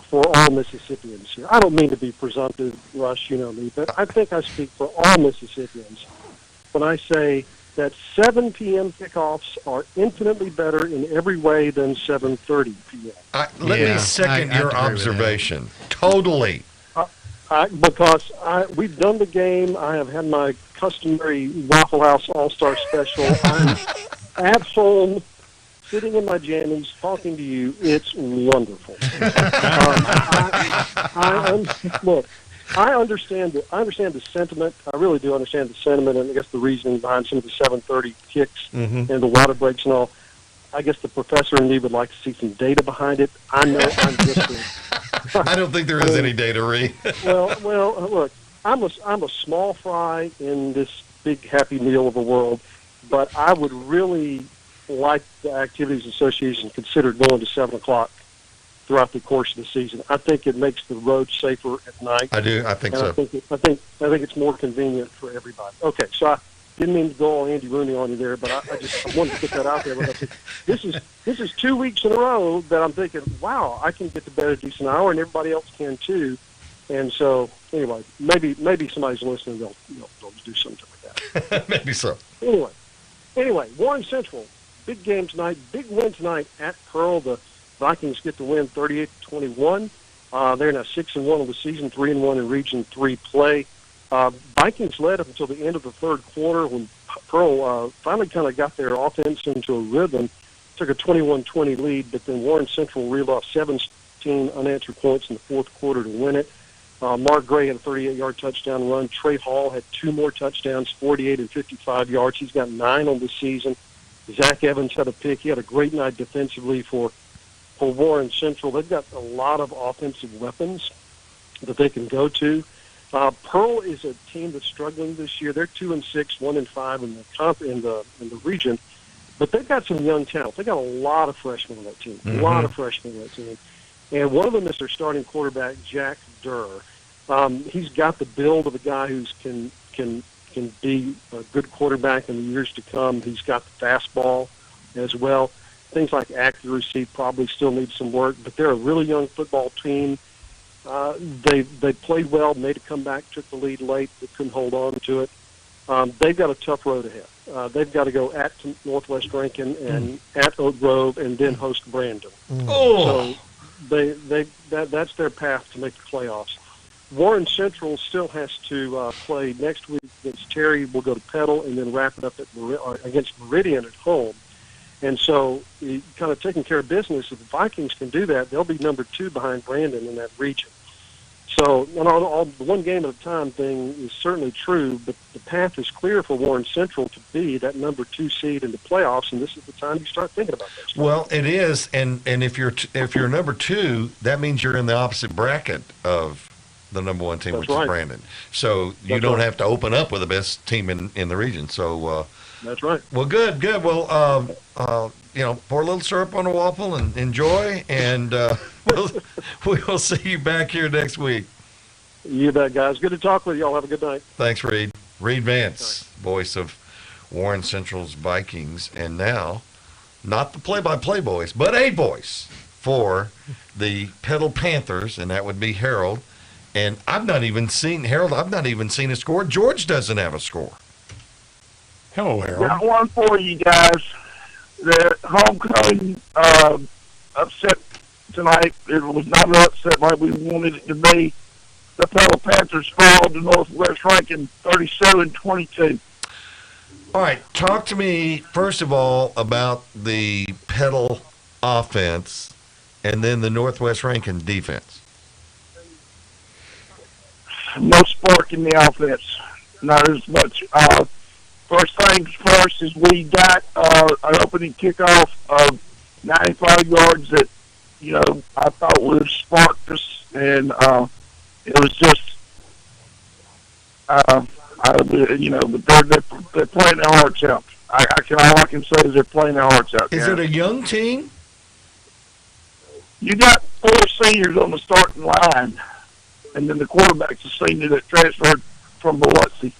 for all Mississippians here. I don't mean to be presumptive, Russ, you know me, but I think I speak for all Mississippians when I say that 7 p.m. kickoffs are infinitely better in every way than 7:30 p.m.
Let me second your observation. Totally.
Because we've done the game. I have had my customary Waffle House All-Star Special. I'm at home, sitting in my jammies, talking to you. It's wonderful. Look, I understand the sentiment. I really do understand the sentiment, and I guess the reasoning behind some of the 7:30 kicks and the water breaks and all. I guess the professor in me would like to see some data behind it. I know I'm just.
I don't think there is any data, Reed.
well, look, I'm a small fry in this big happy meal of a world, but I would really like the Activities Association consider going to 7 o'clock throughout the course of the season. I think it makes the road safer at night.
I do. I think so.
I think it's more convenient for everybody. Okay, so I didn't mean to go all Andy Rooney on you there, but I wanted to put that out there. But I think this is 2 weeks in a row that I'm thinking, wow, I can get to bed a decent hour, and everybody else can too. And so, anyway, maybe somebody's listening. They'll do something like that.
Maybe so.
Anyway, Warren Central, big game tonight, big win tonight at Pearl. The Vikings get the win 38-21. They're now 6-1 of the season, 3-1 in Region 3 play. Vikings led up until the end of the third quarter when Pearl finally kind of got their offense into a rhythm, took a 21-20 lead, but then Warren Central reeled off 17 unanswered points in the fourth quarter to win it. Mark Gray had a 38-yard touchdown run. Trey Hall had 2 more touchdowns, 48 and 55 yards. He's got 9 on the season. Zach Evans had a pick. He had a great night defensively for Warren Central. They've got a lot of offensive weapons that they can go to. Pearl is a team that's struggling this year. They're 2-6, 1-5 in the region, But they've got some young talent. They got a lot of freshmen on that team. A lot of freshmen on that team. And one of them is their starting quarterback, Jack Durr. He's got the build of a guy who can be a good quarterback in the years to come. He's got the fastball as well. Things like accuracy probably still need some work, but they're a really young football team. They played well, made a comeback, took the lead late, but couldn't hold on to it. They've got a tough road ahead. They've got to go at Northwest Rankin and at Oak Grove and then host Brandon. So that's their path to make the playoffs. Warren Central still has to play next week against Terry. We'll go to Petal and then wrap it up against Meridian at home. And so, kind of taking care of business, if the Vikings can do that, they'll be number 2 behind Brandon in that region. So, the one game at a time thing is certainly true, but the path is clear for Warren Central to be that number 2 seed in the playoffs, and this is the time you start thinking about this.
Well, it is, and if you're number 2, that means you're in the opposite bracket of the number 1 team, which is Brandon. So you don't have to open up with the best team in the region. So
that's right.
Well, good. Well, pour a little syrup on the waffle and enjoy, and we'll see you back here next week.
You bet, guys. Good to talk with you all. Have a good night.
Thanks, Reed. Reed Vance, voice of Warren Central's Vikings, and now not the play-by-play voice, but a voice for the Petal Panthers, and that would be Harold. And I've not even seen a score. George doesn't have a score.
Hello, Harold.
Got one for you guys. The homecoming upset tonight. It was not an upset like we wanted it to be. The Petal Panthers fall to Northwest Rankin 37-22.
All right, talk to me, first of all, about the Petal offense and then the Northwest Rankin defense.
No spark in the offense. Not as much. First things first is we got an opening kickoff of 95 yards that, I thought would have sparked us, and it was just, but they're playing their hearts out. All I can say is they're playing their hearts out.
Is it a young team?
You got 4 seniors on the starting line, and then the quarterback's a senior that transferred from Biloxi.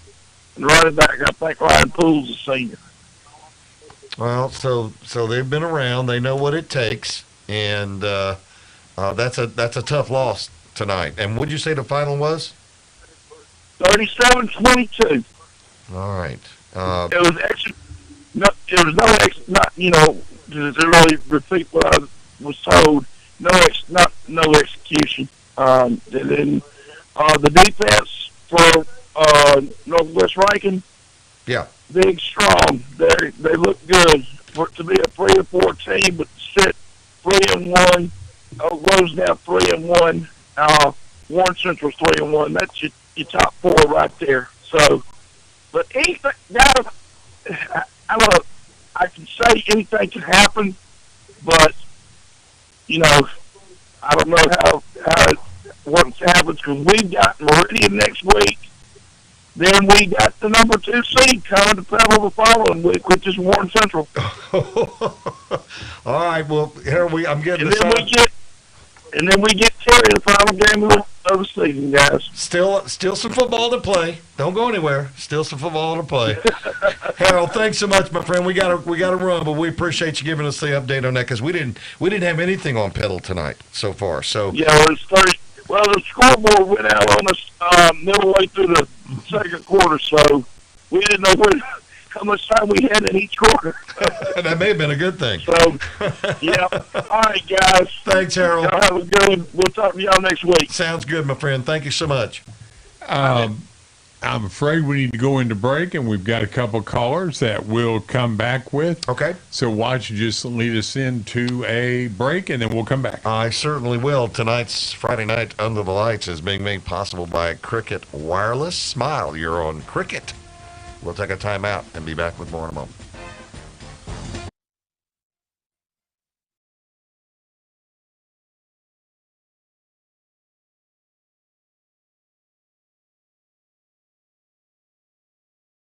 And running back, I think Ryan Poole's a senior.
Well, so they've been around. They know what it takes, and that's a tough loss tonight. And what did you say the final was?
37-22.
All right.
It was actually to really repeat what I was told. No execution. And then the defense for Northwest Rankin, big, strong. They look good to be a 3-4 team, but sit 3-1. Rose now 3-1. Warren Central's 3-1. That's your top 4 right there. So, but anything, guys, I don't know. I can say anything can happen, but I don't know how what happens because we've got Meridian next week. Then we got the number 2 seed coming to Petal the following week, which is Warren Central.
All right, well, here I'm getting
this out. And then we get Terry the final game of the season, guys.
Still some football to play. Don't go anywhere. Still some football to play. Harold, thanks so much, my friend. We got to run, but we appreciate you giving us the update on that because we didn't have anything on Petal tonight so far. So
yeah, it's 30. Well, the scoreboard went out on us middle way through the second quarter, so we didn't know how much time we had in each quarter.
That may have been a good thing.
So, yeah. All right, guys.
Thanks, Harold.
Y'all have a good one. We'll talk to y'all next week.
Sounds good, my friend. Thank you so much.
I'm afraid we need to go into break, and we've got a couple callers that we'll come back with.
Okay.
So why don't you just lead us into a break, and then we'll come back.
I certainly will. Tonight's Friday Night Under the Lights is being made possible by Cricket Wireless. Smile, you're on Cricket. We'll take a time out and be back with more in a moment.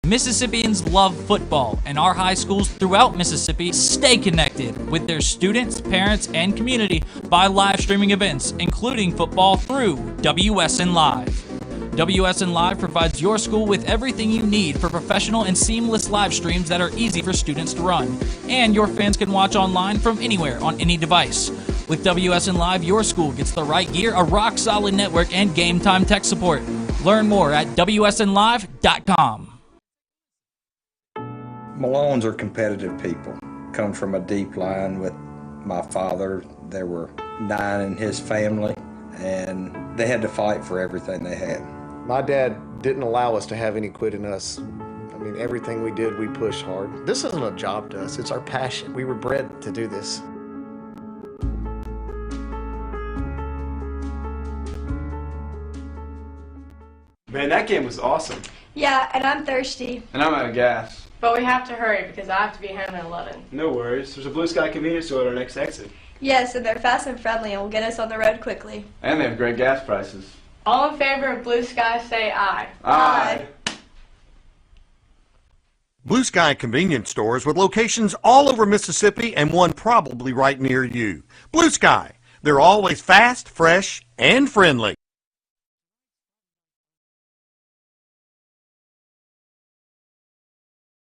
Mississippians love football, and our high schools throughout Mississippi stay connected with their students, parents, and community by live streaming events, including football through WSN Live. WSN Live provides your school with everything you need for professional and seamless live streams that are easy for students to run. And your fans can watch online from anywhere on any device. With WSN Live, your school gets the right gear, a rock-solid network, and game-time tech support. Learn more at WSNLive.com.
Malones are competitive people. Come from a deep line with my father. There were 9 in his family, and they had to fight for everything they had.
My dad didn't allow us to have any quit in us. I mean, everything we did, we pushed hard. This isn't a job to us, it's our passion. We were bred to do this.
Man, that game was awesome.
Yeah, and I'm thirsty.
And I'm out of gas.
But we have to hurry because I have to be home at 11.
No worries. There's a Blue Sky convenience store at our next exit.
Yes, and they're fast and friendly and will get us on the road quickly.
And they have great gas prices.
All in favor of Blue Sky say aye.
Aye.
Blue Sky convenience stores with locations all over Mississippi and one probably right near you. Blue Sky. They're always fast, fresh, and friendly.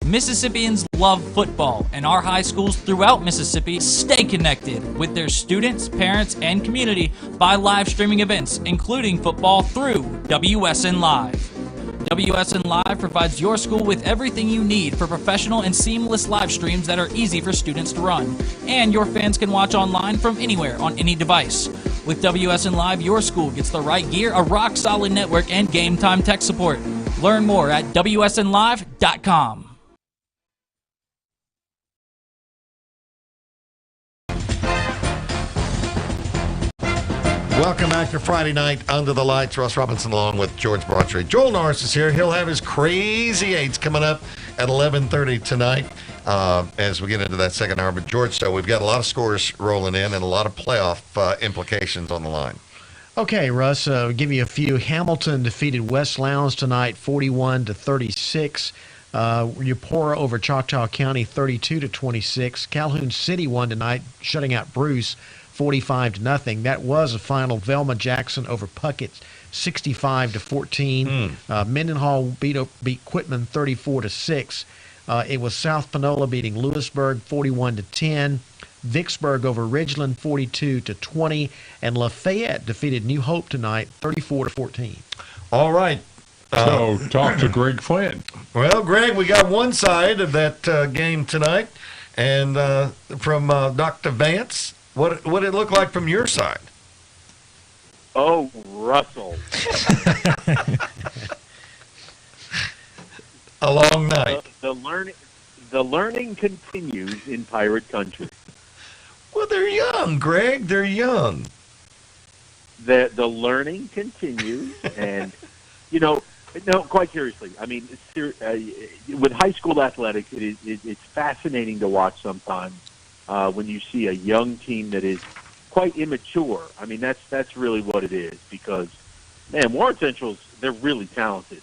Mississippians love football, and our high schools throughout Mississippi stay connected with their students, parents, and community by live streaming events, including football through WSN Live. WSN Live provides your school with everything you need for professional and seamless live streams that are easy for students to run. And your fans can watch online from anywhere on any device. With WSN Live, your school gets the right gear, a rock-solid network, and game-time tech support. Learn more at WSNLive.com.
Welcome back to Friday night Under the Lights. Russ Robinson along with George Broadstreet. Joel Norris is here. He'll have his Crazy Eights coming up at 11:30 tonight as we get into that second hour. But George, so we've got a lot of scores rolling in and a lot of playoff implications on the line.
Okay, Russ, I'll give you a few. Hamilton defeated West Lowndes tonight 41-36. Eupora over Choctaw County 32-26. Calhoun City won tonight, shutting out Bruce 45-0. That was a final. Velma Jackson over Puckett 65-14. Mendenhall beat Quitman 34-6. It was South Panola beating Lewisburg 41-10. Vicksburg over Ridgeland 42-20, and Lafayette defeated New Hope tonight 34-14.
All right.
So talk to Greg Flynn.
Well, Greg, we got one side of that game tonight, and from Dr. Vance, what did it look like from your side?
Oh, Russell.
A long night.
The learning continues in Pirate Country.
Well, they're young, Greg. They're young.
The learning continues, and no, quite seriously. I mean, with high school athletics, it's fascinating to watch sometimes when you see a young team that is quite immature. I mean, that's really what it is, because, man, Warren Central's, they're really talented,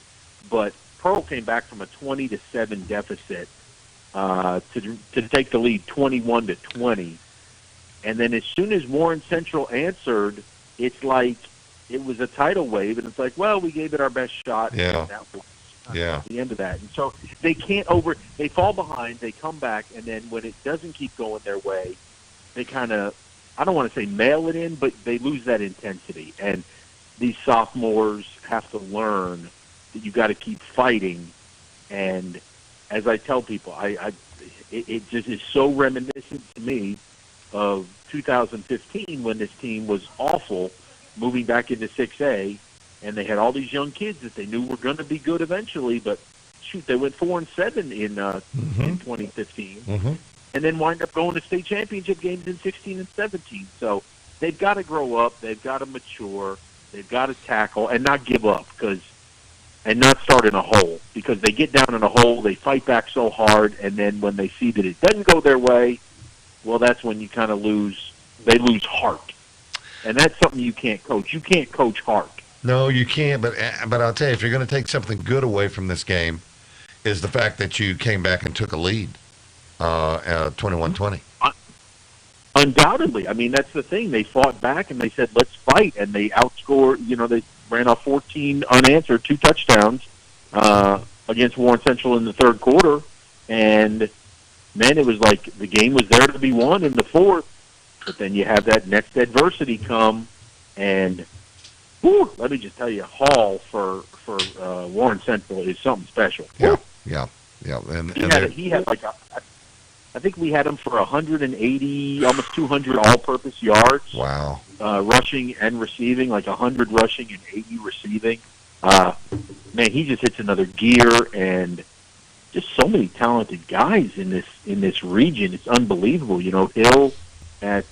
but Pearl came back from a 20-7 deficit to take the lead 21-20. And then as soon as Warren Central answered, it's like it was a tidal wave, and it's like, well, we gave it our best shot.
Yeah.
And that was the end of that. And so they they fall behind, they come back, and then when it doesn't keep going their way, they kind of, I don't want to say mail it in, but they lose that intensity. And these sophomores have to learn that you got to keep fighting. And as I tell people, it just is so reminiscent to me of 2015 when this team was awful, moving back into 6A, and they had all these young kids that they knew were going to be good eventually, but shoot, they went 4-7 in 2015, and then wind up going to state championship games in 16 and 17. So they've got to grow up, they've got to mature, they've got to tackle and not give up, and not start in a hole, because they get down in a hole, they fight back so hard, and then when they see that it doesn't go their way, well, that's when you kind of they lose heart. And that's something you can't coach. You can't coach heart.
No, you can't, but I'll tell you, if you're going to take something good away from this game, is the fact that you came back and took a lead, 21-20.
Undoubtedly. I mean, that's the thing. They fought back and they said, let's fight. And they outscored, they ran off 14 unanswered, 2 touchdowns against Warren Central in the third quarter. And, man, it was like the game was there to be won in the fourth. But then you have that next adversity come. And, let me just tell you, Hall for Warren Central is something special.
Yeah. And
he had like I think we had him for 180, almost 200 all-purpose yards.
Wow.
Rushing and receiving, like 100 rushing and 80 receiving. Man, he just hits another gear, and just so many talented guys in this region. It's unbelievable. Hill at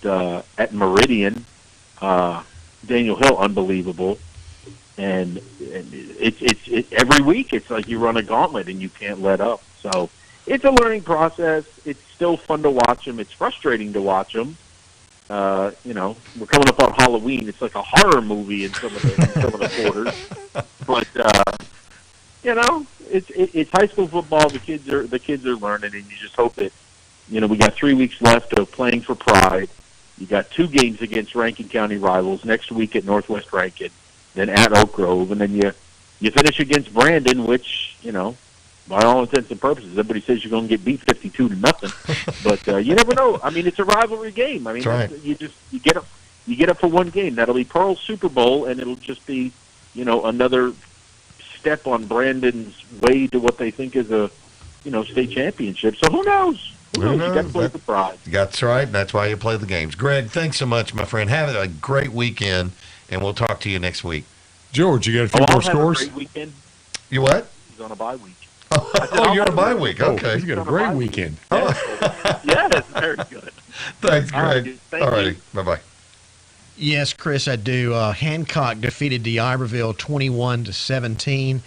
Meridian, Daniel Hill, unbelievable. And it's every week it's like you run a gauntlet and you can't let up. So it's a learning process. It's still fun to watch them. It's frustrating to watch them. We're coming up on Halloween. It's like a horror movie in some of the quarters. But it's high school football. The kids are learning, and you just hope that we got 3 weeks left of playing for pride. You got 2 games against Rankin County rivals next week at Northwest Rankin, then at Oak Grove, and then you finish against Brandon, which by all intents and purposes, everybody says you're going to get beat 52-0, but you never know. I mean, it's a rivalry game. I mean,
right.
you get up for one game. That'll be Pearl's Super Bowl, and it'll just be another step on Brandon's way to what they think is a state championship. So who knows? Who knows? You got to play for pride.
That's right. That's why you play the games. Greg, thanks so much, my friend. Have a great weekend, and we'll talk to you next week.
George, you got a few more scores?
Have a great weekend.
You what?
He's on a bye week.
Oh, you're on a bye week. Okay.
He's got a great weekend.
Yes, very good.
Thanks, Greg.
All right, thank
All righty.
you.
Bye-bye.
Yes, Chris, I do. Hancock defeated DeIberville 21-17.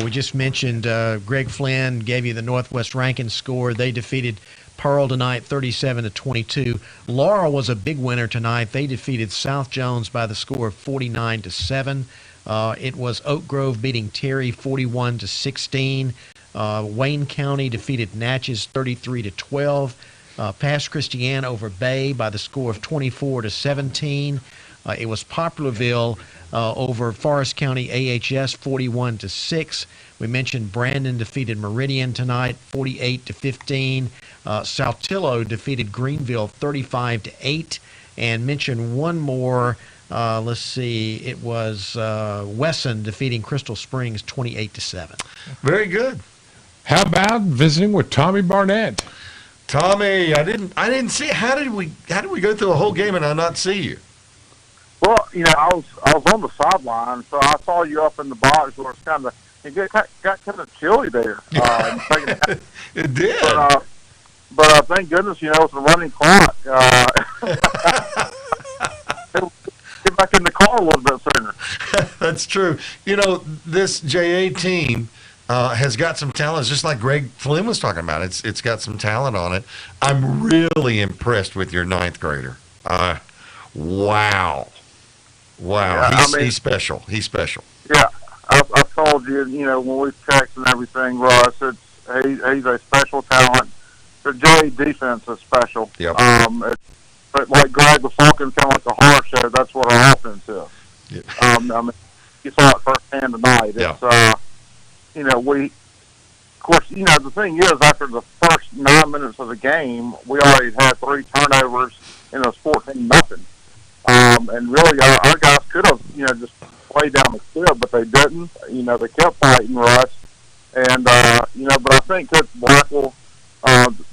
We just mentioned Greg Flynn gave you the Northwest Rankin score. They defeated Pearl tonight 37-22. Laurel was a big winner tonight. They defeated South Jones by the score of 49-7. It was Oak Grove beating Terry 41-16. Wayne County defeated Natchez 33-12. Pass Christiana over Bay by the score of 24-17. It was Poplarville over Forest County AHS 41-6. We mentioned Brandon defeated Meridian tonight 48-15. Saltillo defeated Greenville 35-8. And mentioned one more. Let's see. It was Wesson defeating Crystal Springs 28-7.
Very good.
How about visiting with Tommy Barnett?
Tommy, I didn't see. How did we go through a whole game and I not see you?
Well, I was on the sideline, so I saw you up in the box where it got kind of chilly there.
It did.
But thank goodness, with the running clock, get back in the car a little bit sooner.
That's true. This JA team has got some talent, just like Greg Flynn was talking about. It's got some talent on it. I'm really impressed with your 9th grader. Wow.
Yeah,
he's special. He's special.
Yeah, I told you, when we checked and everything, Russ, he's a special talent. The JA defense is special.
Yep.
But like Greg was talking, kind of like a horror show. That's what our offense is.
Yep.
You saw it firsthand tonight.
Yeah.
It's of course, the thing is, after the first 9 minutes of the game, we already had 3 turnovers, and it was 14-0. And really, our guys could have, just played down the field, but they didn't. They kept fighting Russ. And, but I think Coach Blackwell,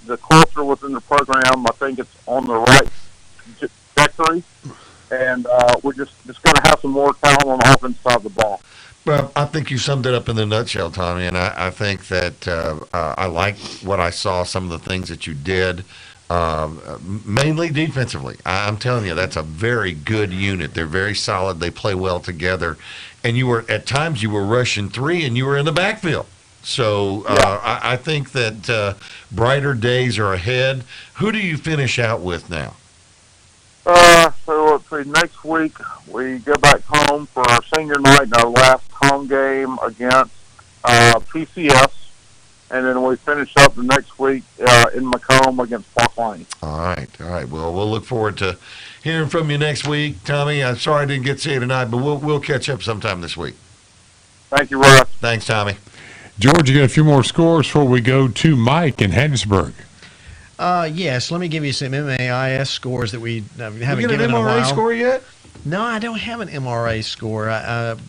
the culture within the program, I think it's on the right trajectory. And we're just going to have some more talent on the offensive side of the ball.
Well, I think you summed it up in the nutshell, Tommy, and I think that I like what I saw, some of the things that you did, mainly defensively. I'm telling you, that's a very good unit. They're very solid. They play well together. And at times you were rushing 3 and you were in the backfield. So I think that brighter days are ahead. Who do you finish out with now?
So let's see, next week we go back home for our senior night and our last home game against PCS. and then we finish up the next week in Macomb against Park Lane.
All right. Well, we'll look forward to hearing from you next week, Tommy. I'm sorry I didn't get to see you tonight, but we'll catch up sometime this week.
Thank you, Russ.
Thanks, Tommy.
George, you got a few more scores before we go to Mike in Hattiesburg.
Yes, let me give you some MAIS scores that we haven't
You get
given
an
in a
MRA
while.
score yet?
No, I don't have an MRA score,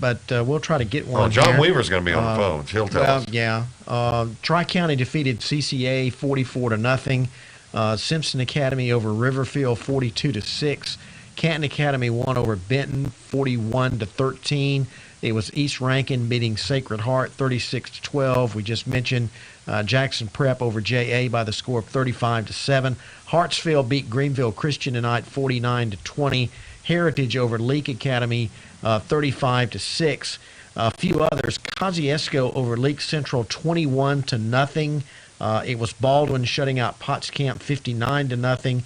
but we'll try to get one.
Oh, John
here.
Weaver's going to be on the phone. He'll tell us.
Yeah. Tri-County defeated CCA 44-0. Simpson Academy over Riverfield 42-6. Canton Academy won over Benton 41-13. It was East Rankin beating Sacred Heart 36-12. We just mentioned Jackson Prep over JA by the score of 35-7. Hartsville beat Greenville Christian tonight 49-20. Heritage over Leake Academy 35-6. A few others. Kosciuszko over Leake Central 21-0. It was Baldwin shutting out Potts Camp 59-0.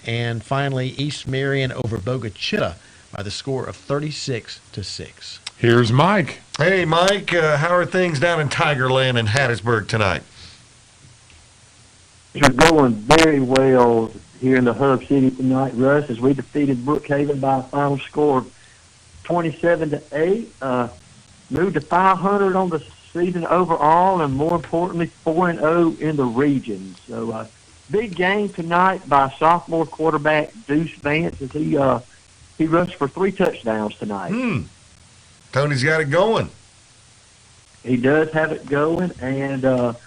And finally, East Marion over Bogachita by the score of 36-6.
Here's Mike.
Hey, Mike, how are things down in Tigerland in Hattiesburg tonight?
They're going very well here in the Hub City tonight, Russ, as we defeated Brookhaven by a final score of 27-8. Moved to 500 on the season overall, and more importantly, 4-0 in the region. So, big game tonight by sophomore quarterback Deuce Vance as he rushed for 3 touchdowns tonight.
Tony's got it going.
He does have it going, and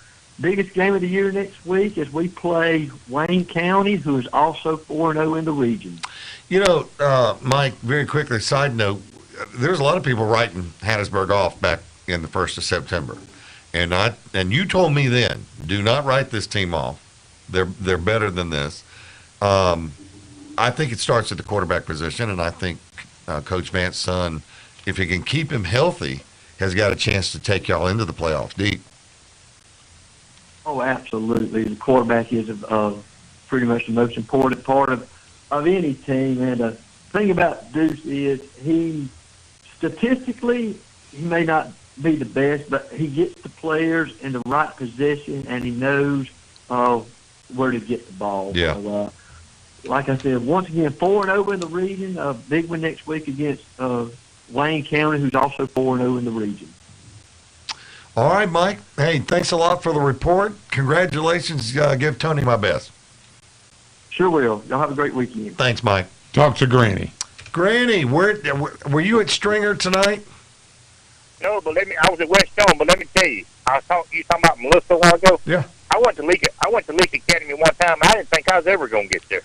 biggest game of the year next week as we play Wayne County, who is also 4-0 in the region.
You know, Mike, very quickly, side note, there's a lot of people writing Hattiesburg off back in the 1st of September. And you told me then, do not write this team off. They're better than this. I think it starts at the quarterback position, and I think Coach Vance's son, if he can keep him healthy, has got a chance to take y'all into the playoffs deep.
Oh, absolutely. The quarterback is pretty much the most important part of any team. And the thing about Deuce is statistically, he may not be the best, but he gets the players in the right position, and he knows where to get the ball.
Yeah.
So, like I said, once again, 4-0 in the region. A big one next week against Wayne County, who's also 4-0 in the region.
All right, Mike. Hey, thanks a lot for the report. Congratulations. Give Tony my best.
Sure will. Y'all have a great weekend.
Thanks, Mike.
Talk to Granny.
Granny, were you at Stringer tonight?
No, but I was at West Stone, but let me tell you, you talking about Melissa a while ago?
Yeah.
I went to Leake Academy one time. I didn't think I was ever going to get there.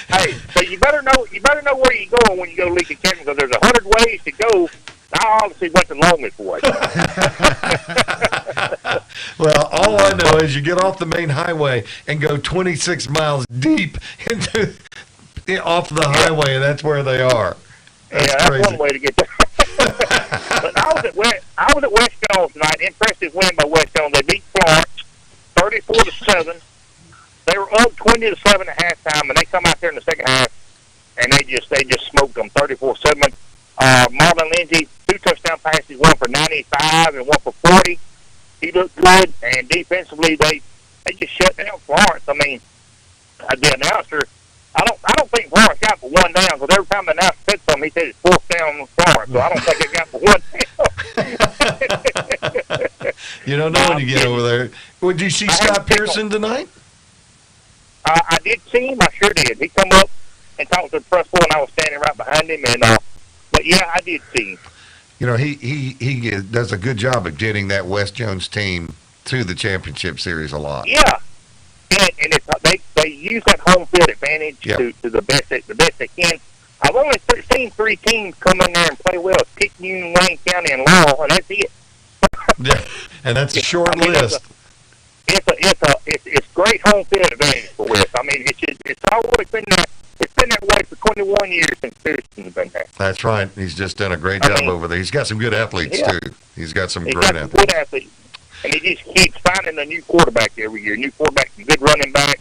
Hey, so you better know where you're going when you go to Leake Academy, because there's 100 ways to go. I obviously went the longest way.
Well, all I know is you get off the main highway and go 26 miles deep off the highway, and that's where they are. That's crazy.
One way to get there. But I was at West Stone tonight. Impressive win by West Stone. They beat Florence 34-7. They were up 20-7 at halftime, and they come out there in the second half, and they just smoked them 34-7. Marlon Lindsay, 2 touchdown passes, one for 95 and one for 40. He looked good, and defensively they just shut down Florence. I mean, the announcer, I don't think Florence got for one down, because every time the announcer said something, he said it's 4th down on Florence. So I don't think they got for one down.
You don't know when you get over there. Well, did you see Scott Pearson tonight?
I did see him. I sure did. He come up and talked to the press boy, and I was standing right behind him. And but yeah, I did see him.
You know, he does a good job of getting that West Jones team to the championship series a lot.
Yeah, and they use that home field advantage to the best they can. I've only seen 3 teams come in there and play well: Pitt, Union, Wayne County, and Laurel, and that's it.
Yeah, and that's a short list.
It's great home field advantage for West. I mean, it's always been that. It's been that way for 21 years since Pearson's been there.
That's right. He's just done a great job over there. He's got some good athletes, too. He's got some great athletes.
Good athletes. And he just keeps finding a new quarterback every year. New quarterback, some good running back.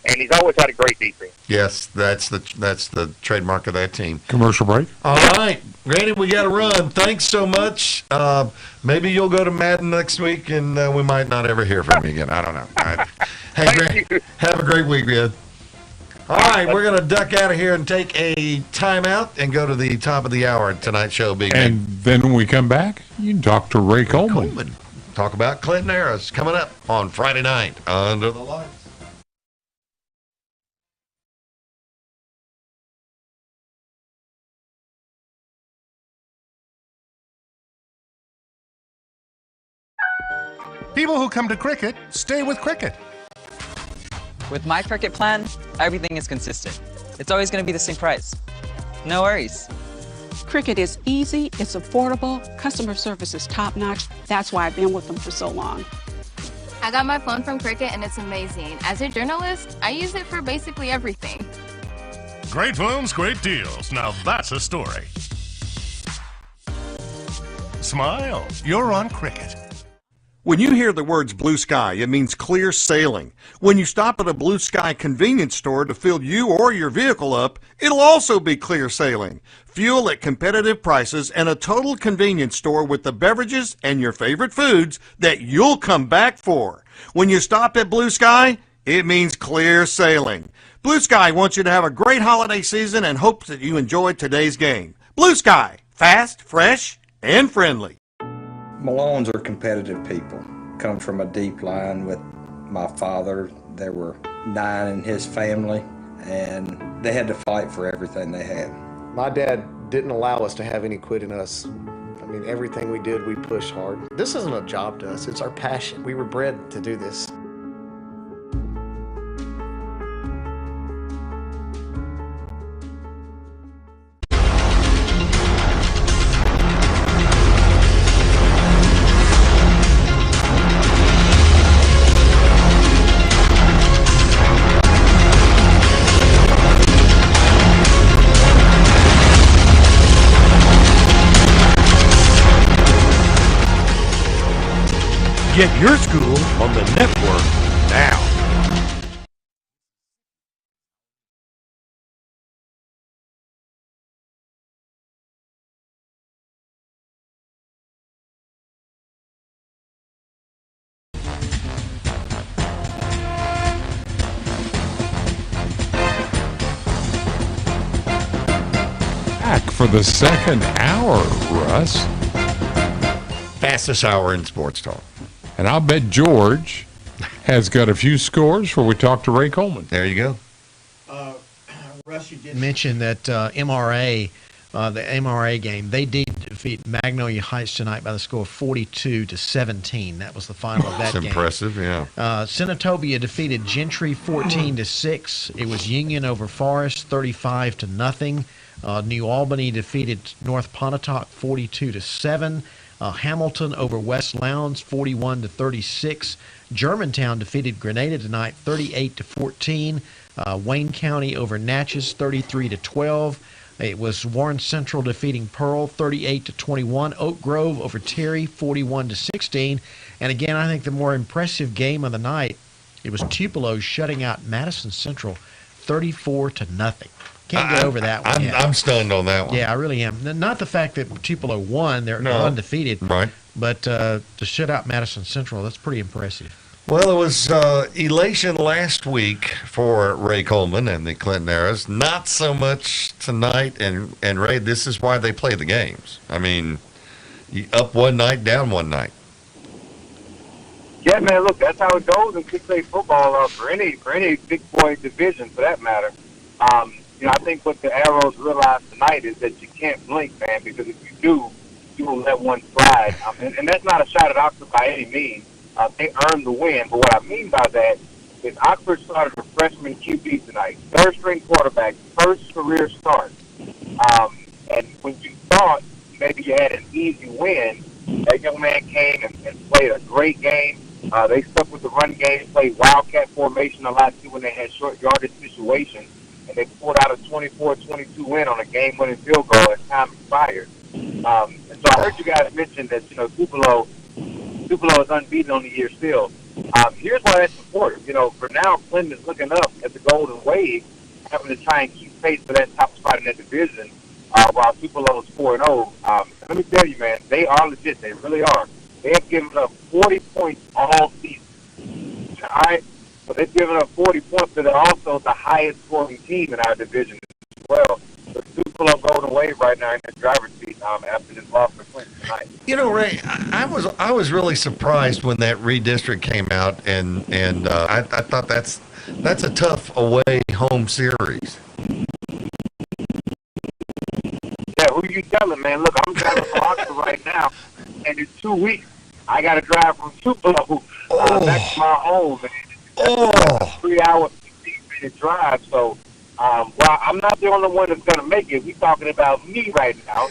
and he's always had a great defense.
Yes, that's the trademark of that team.
Commercial break.
All right, Randy, we got to run. Thanks so much. Maybe you'll go to Madden next week, and we might not ever hear from you again. I don't know. All right. Hey, Grant, have a great week, man. All right, we're going to duck out of here and take a timeout and go to the top of the hour at tonight's show.
And then when we come back, you can talk to Ray Coleman.
Talk about Clinton Harris coming up on Friday night under the lights.
People who come to Cricket stay with Cricket.
With my Cricket plan, everything is consistent. It's always going to be the same price. No worries.
Cricket is easy, it's affordable, customer service is top-notch. That's why I've been with them for so long.
I got my phone from Cricket and it's amazing. As a journalist, I use it for basically everything.
Great phones, great deals. Now that's a story. Smile, you're on Cricket.
When you hear the words blue sky, it means clear sailing. When you stop at a Blue Sky convenience store to fill you or your vehicle up, it'll also be clear sailing. Fuel at competitive prices and a total convenience store with the beverages and your favorite foods that you'll come back for. When you stop at Blue Sky, it means clear sailing. Blue Sky wants you to have a great holiday season and hopes that you enjoyed today's game. Blue Sky, fast, fresh, and friendly.
Malones are competitive people. Come from a deep line with my father. There were 9 in his family, and they had to fight for everything they had.
My dad didn't allow us to have any quit in us. I mean, everything we did, we pushed hard. This isn't a job to us, it's our passion. We were bred to do this.
Get your school on the network now.
Back for the second hour, Russ.
Fastest hour in sports talk.
And I'll bet George has got a few scores before we talk to Ray Coleman.
There you go.
Russ, you did mention that MRA, the MRA game, they did defeat Magnolia Heights tonight by the score of 42-17. That was the final of that
That's
game.
impressive, yeah.
Senatobia defeated Gentry 14-6. It was Union over Forest 35-0. New Albany defeated North Pontotoc 42-7. Hamilton over West Lowndes 41-36. Germantown defeated Grenada tonight 38-14. Wayne County over Natchez 33-12. It was Warren Central defeating Pearl 38-21. Oak Grove over Terry 41-16. And again, I think the more impressive game of the night, it was Tupelo shutting out Madison Central 34-0. Can't get over that one yet.
I'm stunned on that one.
Yeah, I really am. Not the fact that Tupelo won, they're undefeated.
Right.
But to shut out Madison Central, that's pretty impressive.
Well, it was elation last week for Ray Coleman and the Clinton Harris. Not so much tonight. And Ray, this is why they play the games. I mean, you up one night, down one night.
Yeah, man. Look, that's how it goes in 6A football for any big boy division, for that matter. You know, I think what the Arrows realized tonight is that you can't blink, man, because if you do, you will let one slide. And that's not a shot at Oxford by any means. They earned the win. But what I mean by that is Oxford started a freshman QB tonight, third-string quarterback, first career start. And when you thought maybe you had an easy win, that young man came and played a great game. They stuck with the run game, played wildcat formation a lot too when they had short yardage situations. And they pulled out a 24-22 win on a game-winning field goal as time expired. And so I heard you guys mention that, you know, Tupelo is unbeaten on the year still. Here's why that's important. You know, for now, Clinton is looking up at the Golden Wave, having to try and keep pace for that top spot in that division, while Tupelo is 4-0. Let me tell you, man, they are legit. They really are. They have given up 40 points all season. All right? So they've given up 40 points, but they're also the highest scoring team in our division as well. The Tupelo Golden Wave right now in the driver's seat after this loss for Clinton tonight.
You know, Ray, I was really surprised when that redistrict came out, and I thought that's a tough away home series.
Yeah, who you telling, man? Look, I'm driving from Oxford right now, and in 2 weeks, I got to drive from Tupelo back to my home. That's a 3 hour, 15-minute drive. So, while I'm not the only one that's going to make it, we're talking about me right now.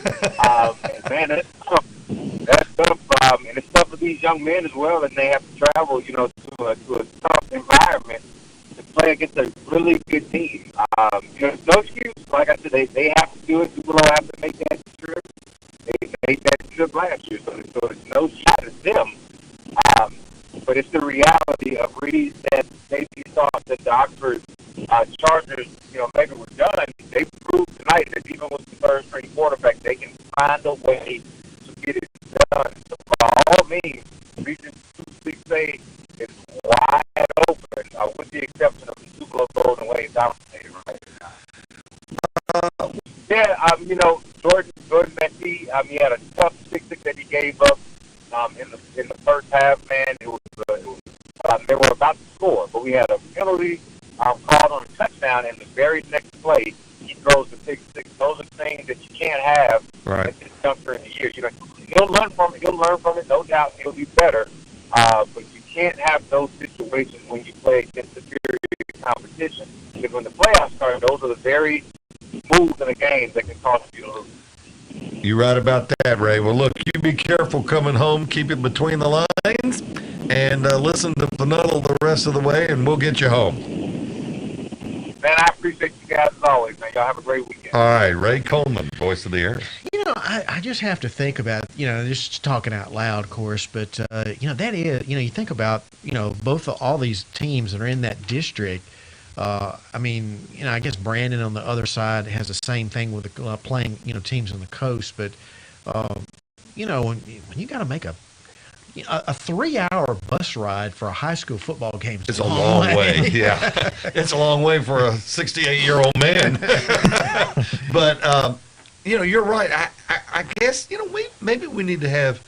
Man, that's tough. That's tough. And it's tough for these young men as well, and they have to travel, you know, to a tough environment to play against a really good team. You know, no excuse. Like I said, they have to do it. People don't have to make that trip. They made that trip last year, so it's no shot at them. But it's the reality of reading that maybe thought that the Oxford Chargers, you know, maybe were done. They proved tonight that even with the third-string quarterback, they can find a way to get it done. So by all means, Region 268 is wide open, with the exception of the Tupelo Golden Wave dominator right now. You know, Jordan Metcalfe, he had a tough 6-6 that he gave up in the first half. Man, it was they were about to score, but we had a penalty called on a touchdown, and the very next play, he throws the 6-6. Those are things that you can't have at this juncture in the year. You know, he'll learn from it. He'll learn from it, no doubt. He'll be better. But you can't have those situations when you play against superior competition. Because when the playoffs start, those are the very moves in a game that can cost you to lose.
You're right about that, Ray. Well, look, you be careful coming home. Keep it between the lines, and listen to FNUTL the rest of the way, and we'll get you home.
Man, I appreciate you guys as always, man. Y'all have a great weekend.
All right, Ray Coleman, voice of the air.
You know, I just have to think about, you know, just talking out loud, of course, but, you know, that is, you know, you think about, you know, all these teams that are in that district. I mean, you know, I guess Brandon on the other side has the same thing with the, playing, you know, teams on the coast. But, you know, when you got to make a 3-hour bus ride for a high school football game is
a long way. Yeah, it's a long way for a 68-year-old man. But, you know, you're right. I guess, you know, maybe we need to have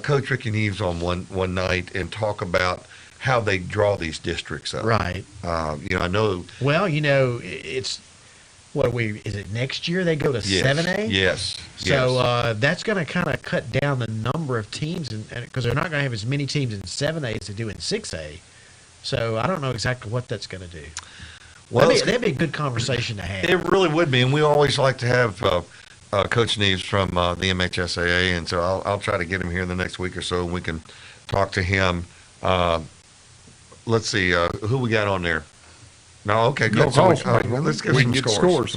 Coach Ricky Neves on one night and talk about how they draw these districts up.
Right.
You know, I know.
Well, you know, it's is it next year they go to 7A?
Yes.
So that's going to kind of cut down the number of teams, because they're not going to have as many teams in 7A as they do in 6A. So I don't know exactly what that's going to do. Well, that'd be a good conversation to have.
It really would be, and we always like to have Coach Neves from the MHSAA, and so I'll try to get him here in the next week or so, and we can talk to him. Let's see, who we got on there? No, okay, good. Let's get some scores.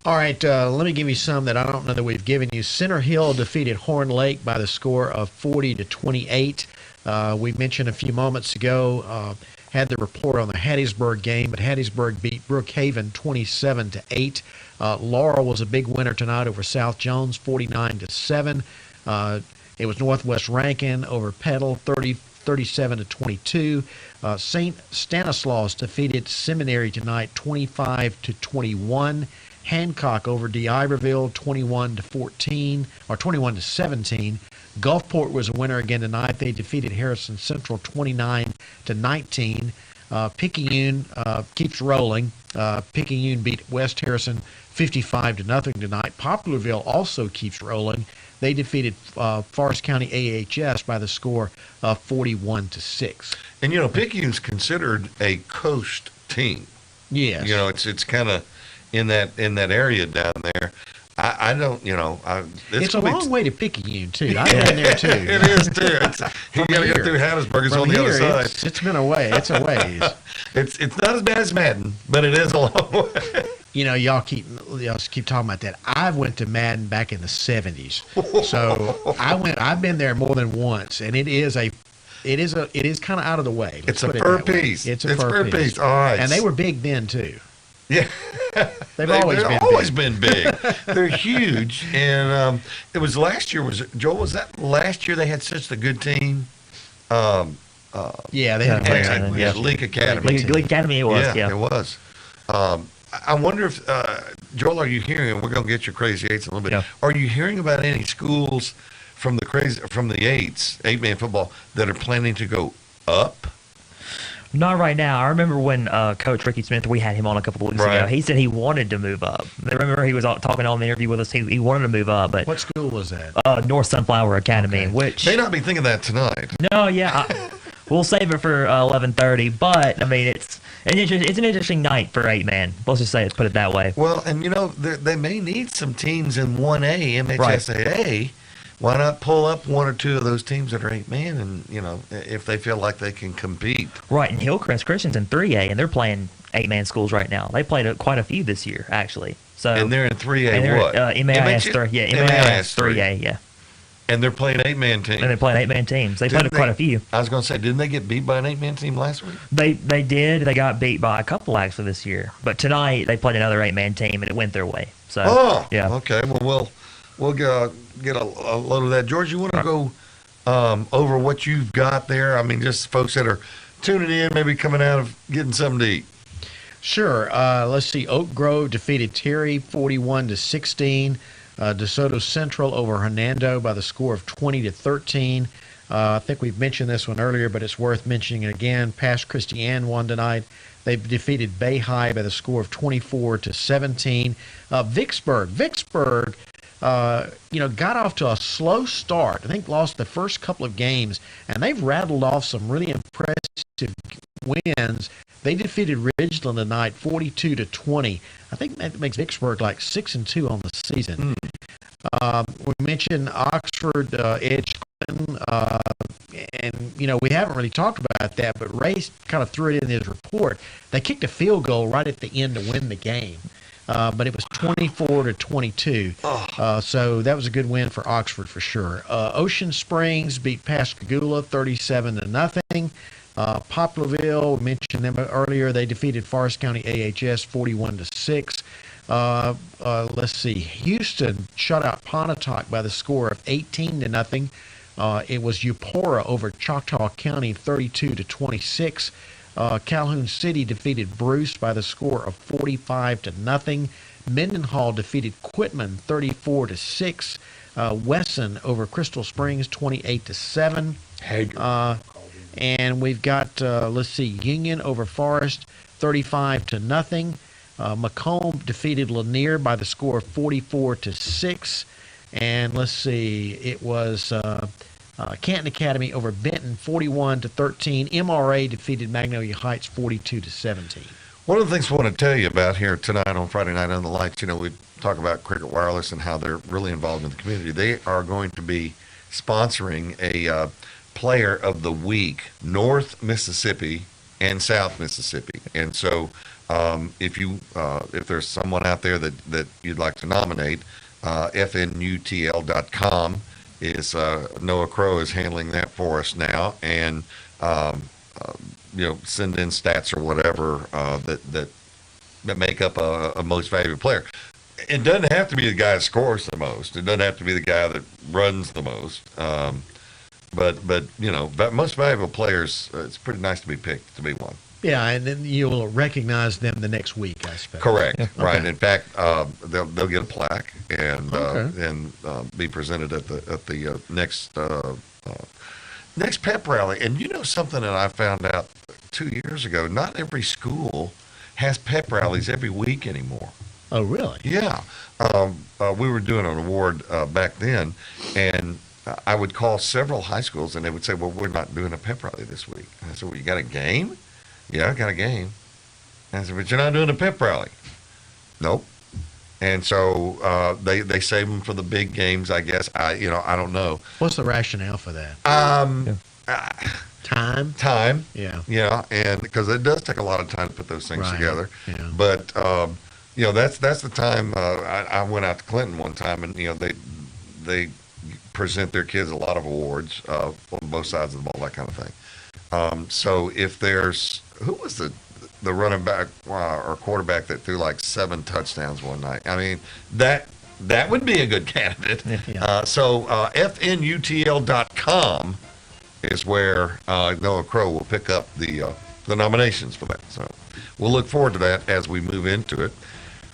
All right, let me give you some that I don't know that we've given you. Center Hill defeated Horn Lake by the score of 40-28. We mentioned a few moments ago, had the report on the Hattiesburg game, but Hattiesburg beat Brookhaven 27-8. Laurel was a big winner tonight over South Jones, 49-7. It was Northwest Rankin over Petal, 37-22. St. Stanislaus defeated Seminary tonight, 25-21. Hancock over DeIverville, 21-14 or 21-17. Gulfport was a winner again tonight. They defeated Harrison Central 29-19. Picayune keeps rolling. Picayune beat West Harrison 55-0 tonight. Poplarville also keeps rolling. They defeated Forest County AHS by the score of 41-6.
And you know, Picayune's considered a coast team.
Yes.
You know, it's kind of in that area down there. I don't, you know.
It's a long way to Picayune, too. I've been there, too.
It is, too. You got to go through Hattiesburg. It's on the other side.
It's been a way. It's a ways.
It's not as bad as Madden, but it is a long way.
You know, y'all keep talking about that. I went to Madden back in the 70s. So I've been there more than once, and it is a It is kind of out of the way.
It's a fur piece.
It's a fur piece.
All right.
And they were big then too.
Yeah.
They've always
been big. They're huge. And it was last year. Was that last year they had such a good team?
Yeah, they had a great team.
Yeah, League Academy.
League Academy it was. Yeah,
it was. I wonder if, Joel, are you hearing, and we're going to get your Crazy Eights in a little bit, are you hearing about any schools from the eights, 8-man football, that are planning to go up?
Not right now. I remember when Coach Ricky Smith, we had him on a couple of weeks ago. He said he wanted to move up. I remember he was talking on the interview with us. He wanted to move up. But
what school was that?
North Sunflower Academy. Which
may not be thinking that tonight.
No, yeah. We'll save it for 11:30. But I mean, it's an interesting night for 8-man. Let's just say put it that way.
Well, and they may need some teams in 1A MHSAA. Why not pull up one or two of those teams that are 8-man, and if they feel like they can compete.
Right, and Hillcrest Christian's in 3A, and they're playing 8-man schools right now. They played quite a few this year, actually. So
and they're in 3A. What?
MAIS 3. Yeah, MAIS 3A. Yeah.
And they're playing 8-man teams.
And they're playing 8-man teams. They played quite a few.
I was going to say, didn't they get beat by an 8-man team last week?
They did. They got beat by a couple actually this year. But tonight they played another 8-man team, and it went their way. So. Yeah.
Okay. Well, we'll get a load of that. George, you want to go over what you've got there? I mean, just folks that are tuning in, maybe coming out of getting something to eat.
Sure. Let's see. Oak Grove defeated Terry 41-16. DeSoto Central over Hernando by the score of 20-13. I think we've mentioned this one earlier, but it's worth mentioning it again. Pass Christiane won tonight. They defeated Bay High by the score of 24-17. Vicksburg, got off to a slow start. I think lost the first couple of games, and they've rattled off some really impressive wins. They defeated Ridgeland tonight, 42-20. I think that makes Vicksburg like 6-2 on the season. We mentioned Oxford, Edge Clinton, and we haven't really talked about that, but Ray kind of threw it in his report. They kicked a field goal right at the end to win the game. But it was 24-22. So that was a good win for Oxford for sure. Ocean Springs beat Pascagoula 37-0. Poplarville, we mentioned them earlier. They defeated Forest County AHS 41-6. Let's see. Houston shut out Pontotoc by the score of 18-0. It was Eupora over Choctaw County 32-26. Calhoun City defeated Bruce by the score of 45-0. Mendenhall defeated Quitman 34-6. Wesson over Crystal Springs 28-7. And we've got Union over Forest 35-0. Macomb defeated Lanier by the score of 44-6. And it was Canton Academy over Benton 41-13. MRA defeated Magnolia Heights 42-17.
One of the things I want to tell you about here tonight on Friday Night on the Lights, we talk about Cricket Wireless and how they're really involved in the community. They are going to be sponsoring a Player of the Week, North Mississippi and South Mississippi. And so if there's someone out there that you'd like to nominate, FNUTL.com is Noah Crow is handling that for us now, and send in stats or whatever that make up a most valuable player. It doesn't have to be the guy that scores the most. It doesn't have to be the guy that runs the most. But most valuable players, it's pretty nice to be picked to be one.
Yeah, and then you'll recognize them the next week, I suppose.
Correct. Yeah. Right. Okay. In fact, they'll get a plaque and be presented at the next pep rally. And something that I found out 2 years ago, not every school has pep rallies every week anymore.
Oh, really?
Yeah. We were doing an award back then, and I would call several high schools, and they would say, well, we're not doing a pep rally this week. And I said, well, you got a game? Yeah, I got a game. And I said, but you're not doing a pep rally. Nope. And so they save them for the big games, I guess. I don't know.
What's the rationale for that? Time. Yeah.
Yeah, and because it does take a lot of time to put those things together.
Yeah.
But that's the time I went out to Clinton one time, and they
present their kids a lot of awards on both sides of the ball, that kind of thing. So if there's, who was the running back or quarterback that threw like 7 touchdowns one night? I mean, that would be a good candidate.
Yeah.
So FNUTL.com is where Noah Crow will pick up the nominations for that. So we'll look forward to that as we move into it.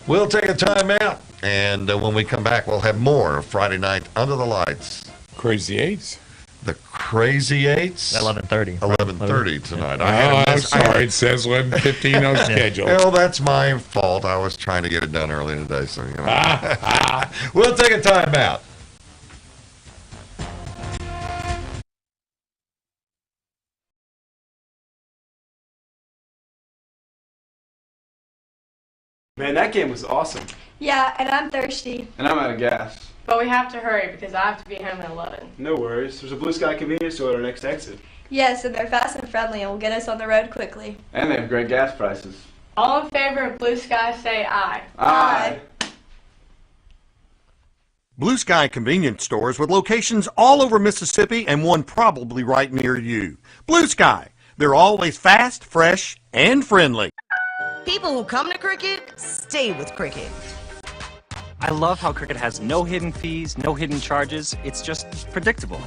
We'll take a time out, and when we come back, we'll have more of Friday Night Under the Lights.
Crazy Eights.
The Crazy Eights?
11:30.
11:30 tonight.
I'm sorry. It says 11:15 on schedule.
Well, that's my fault. I was trying to get it done early today, so you know. We'll take a time out.
Man, that game was awesome.
Yeah, and I'm thirsty.
And I'm out of gas.
But we have to hurry because I have to be home at 11.
No worries. There's a Blue Sky convenience store at our next exit.
Yes, and they're fast and friendly and will get us on the road quickly.
And they have great gas prices.
All in favor of Blue Sky say aye.
Aye.
Blue Sky convenience stores with locations all over Mississippi and one probably right near you. Blue Sky. They're always fast, fresh, and friendly.
People who come to Cricket stay with Cricket.
I love how Cricket has no hidden fees, no hidden charges. It's just predictable.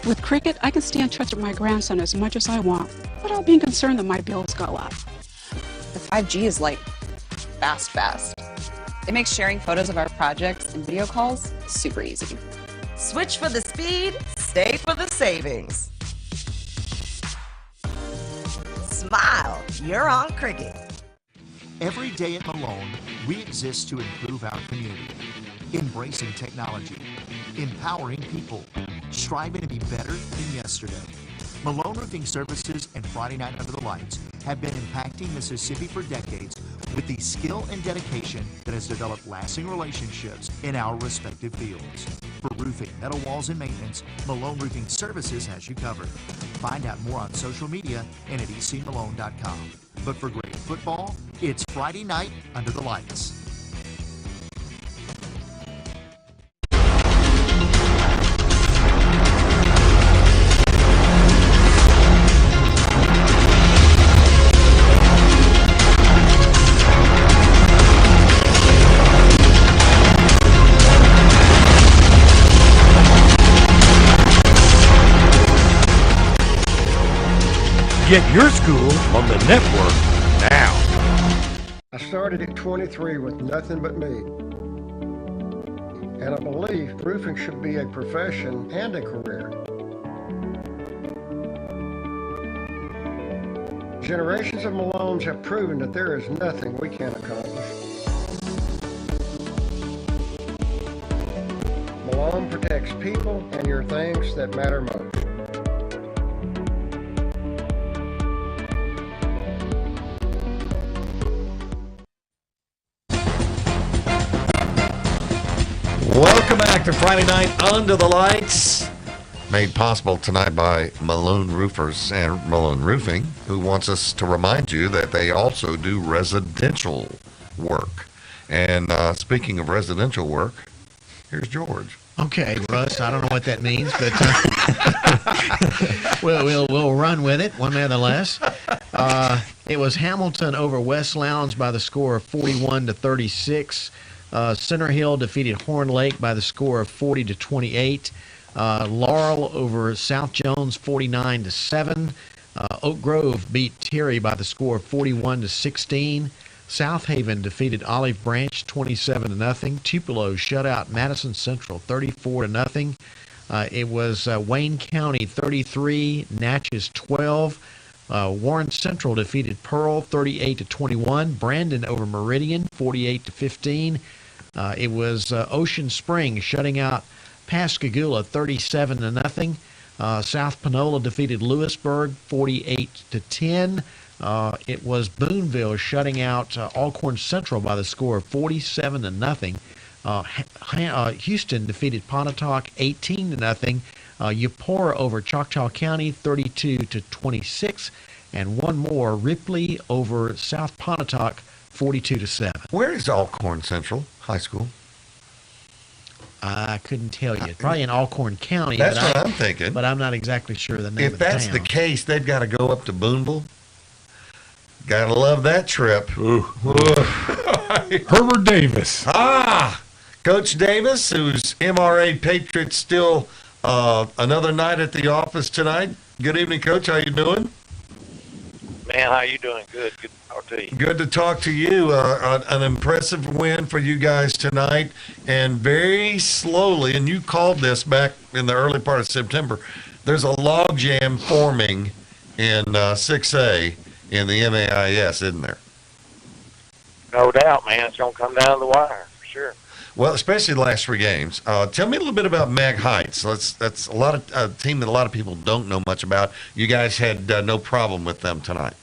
With Cricket, I can stay in touch with my grandson as much as I want without being concerned that my bills go up.
The 5G is like fast. It makes sharing photos of our projects and video calls super easy.
Switch for the speed, stay for the savings. Smile, you're on Cricket.
Every day at Malone, we exist to improve our community, embracing technology, empowering people, striving to be better than yesterday. Malone Roofing Services and Friday Night Under the Lights have been impacting Mississippi for decades with the skill and dedication that has developed lasting relationships in our respective fields. For roofing, metal walls, and maintenance, Malone Roofing Services has you covered. Find out more on social media and at ecmalone.com. But for great football, it's Friday Night Under the Lights.
Get your school on the network now.
I started at 23 with nothing but me. And I believe roofing should be a profession and a career. Generations of Malones have proven that there is nothing we can't accomplish. Malone protects people and your things that matter most.
Welcome back to Friday Night Under the Lights, made possible tonight by Malone Roofers and Malone Roofing, who wants us to remind you that they also do residential work. And speaking of residential work, here's George.
Okay, Russ, I don't know what that means, but we'll run with it, one nonetheless. It was Hamilton over West Lowndes by the score of 41-36. Center Hill defeated Horn Lake by the score of 40-28. Laurel over South Jones 49-7. Oak Grove beat Terry by the score of 41-16. South Haven defeated Olive Branch 27-0. Tupelo shut out Madison Central 34-0. It was Wayne County 33, Natchez 12. Warren Central defeated Pearl 38-21. Brandon over Meridian 48-15. It was Ocean Springs shutting out Pascagoula 37-0. South Panola defeated Lewisburg 48-10. It was Boonville shutting out Alcorn Central by the score of 47-0. Houston defeated Pontotoc 18-0. Eupora over Choctaw County 32-26. And one more, Ripley over South Pontotoc 42-7.
Where is Alcorn Central High School?
I couldn't tell you. Probably in Alcorn County.
That's
but
what I'm thinking.
But I'm not exactly sure the name
If
of the
that's
town.
the case, they've got to go up to Boonville. Gotta love that trip.
Herbert Davis.
Coach Davis, who's MRA Patriots still another night at the office tonight. Good evening, Coach. How you doing?
Man, how you doing? Good. Good to talk to you.
Good to talk to you. An impressive win for you guys tonight, and very slowly, and you called this back in the early part of September, there's a logjam forming in 6A in the MAIS, isn't there?
No doubt, man. It's going to come down to the wire, for sure.
Well, especially the last 3 games. Tell me a little bit about Mag Heights. That's a team that a lot of people don't know much about. You guys had no problem with them tonight.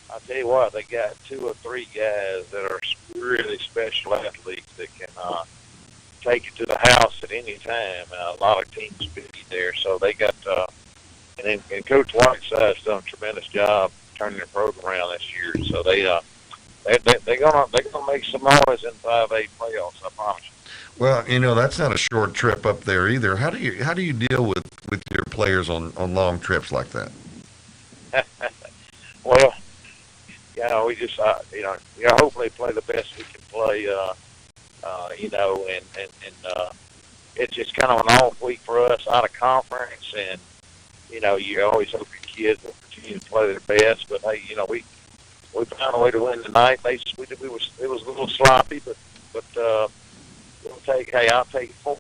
I'll tell you what, they got 2 or 3 guys that are really special athletes that can take you to the house at any time. A lot of teams be there, so they got. And Coach Whiteside's done a tremendous job turning the program around this year. So they're gonna make some noise in 5A playoffs. I promise you.
Well, that's not a short trip up there either. How do you deal with your players on long trips like that?
Well, we just hopefully play the best we can play. And it's just kind of an off week for us out of conference, and you always hope your kids will continue to play their best. But hey, we found a way to win tonight. It was a little sloppy, but I'll take 4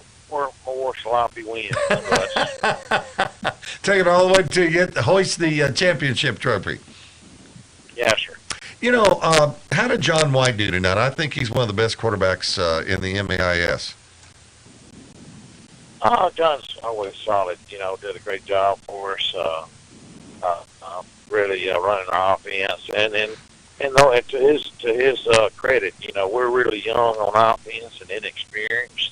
more sloppy wins.
Take it all the way to hoist the championship trophy.
Yes, sir.
How did John White do tonight? I think he's one of the best quarterbacks in the MAIS.
John's always solid. Did a great job for us. Really running our offense, and to his credit, we're really young on offense and inexperienced,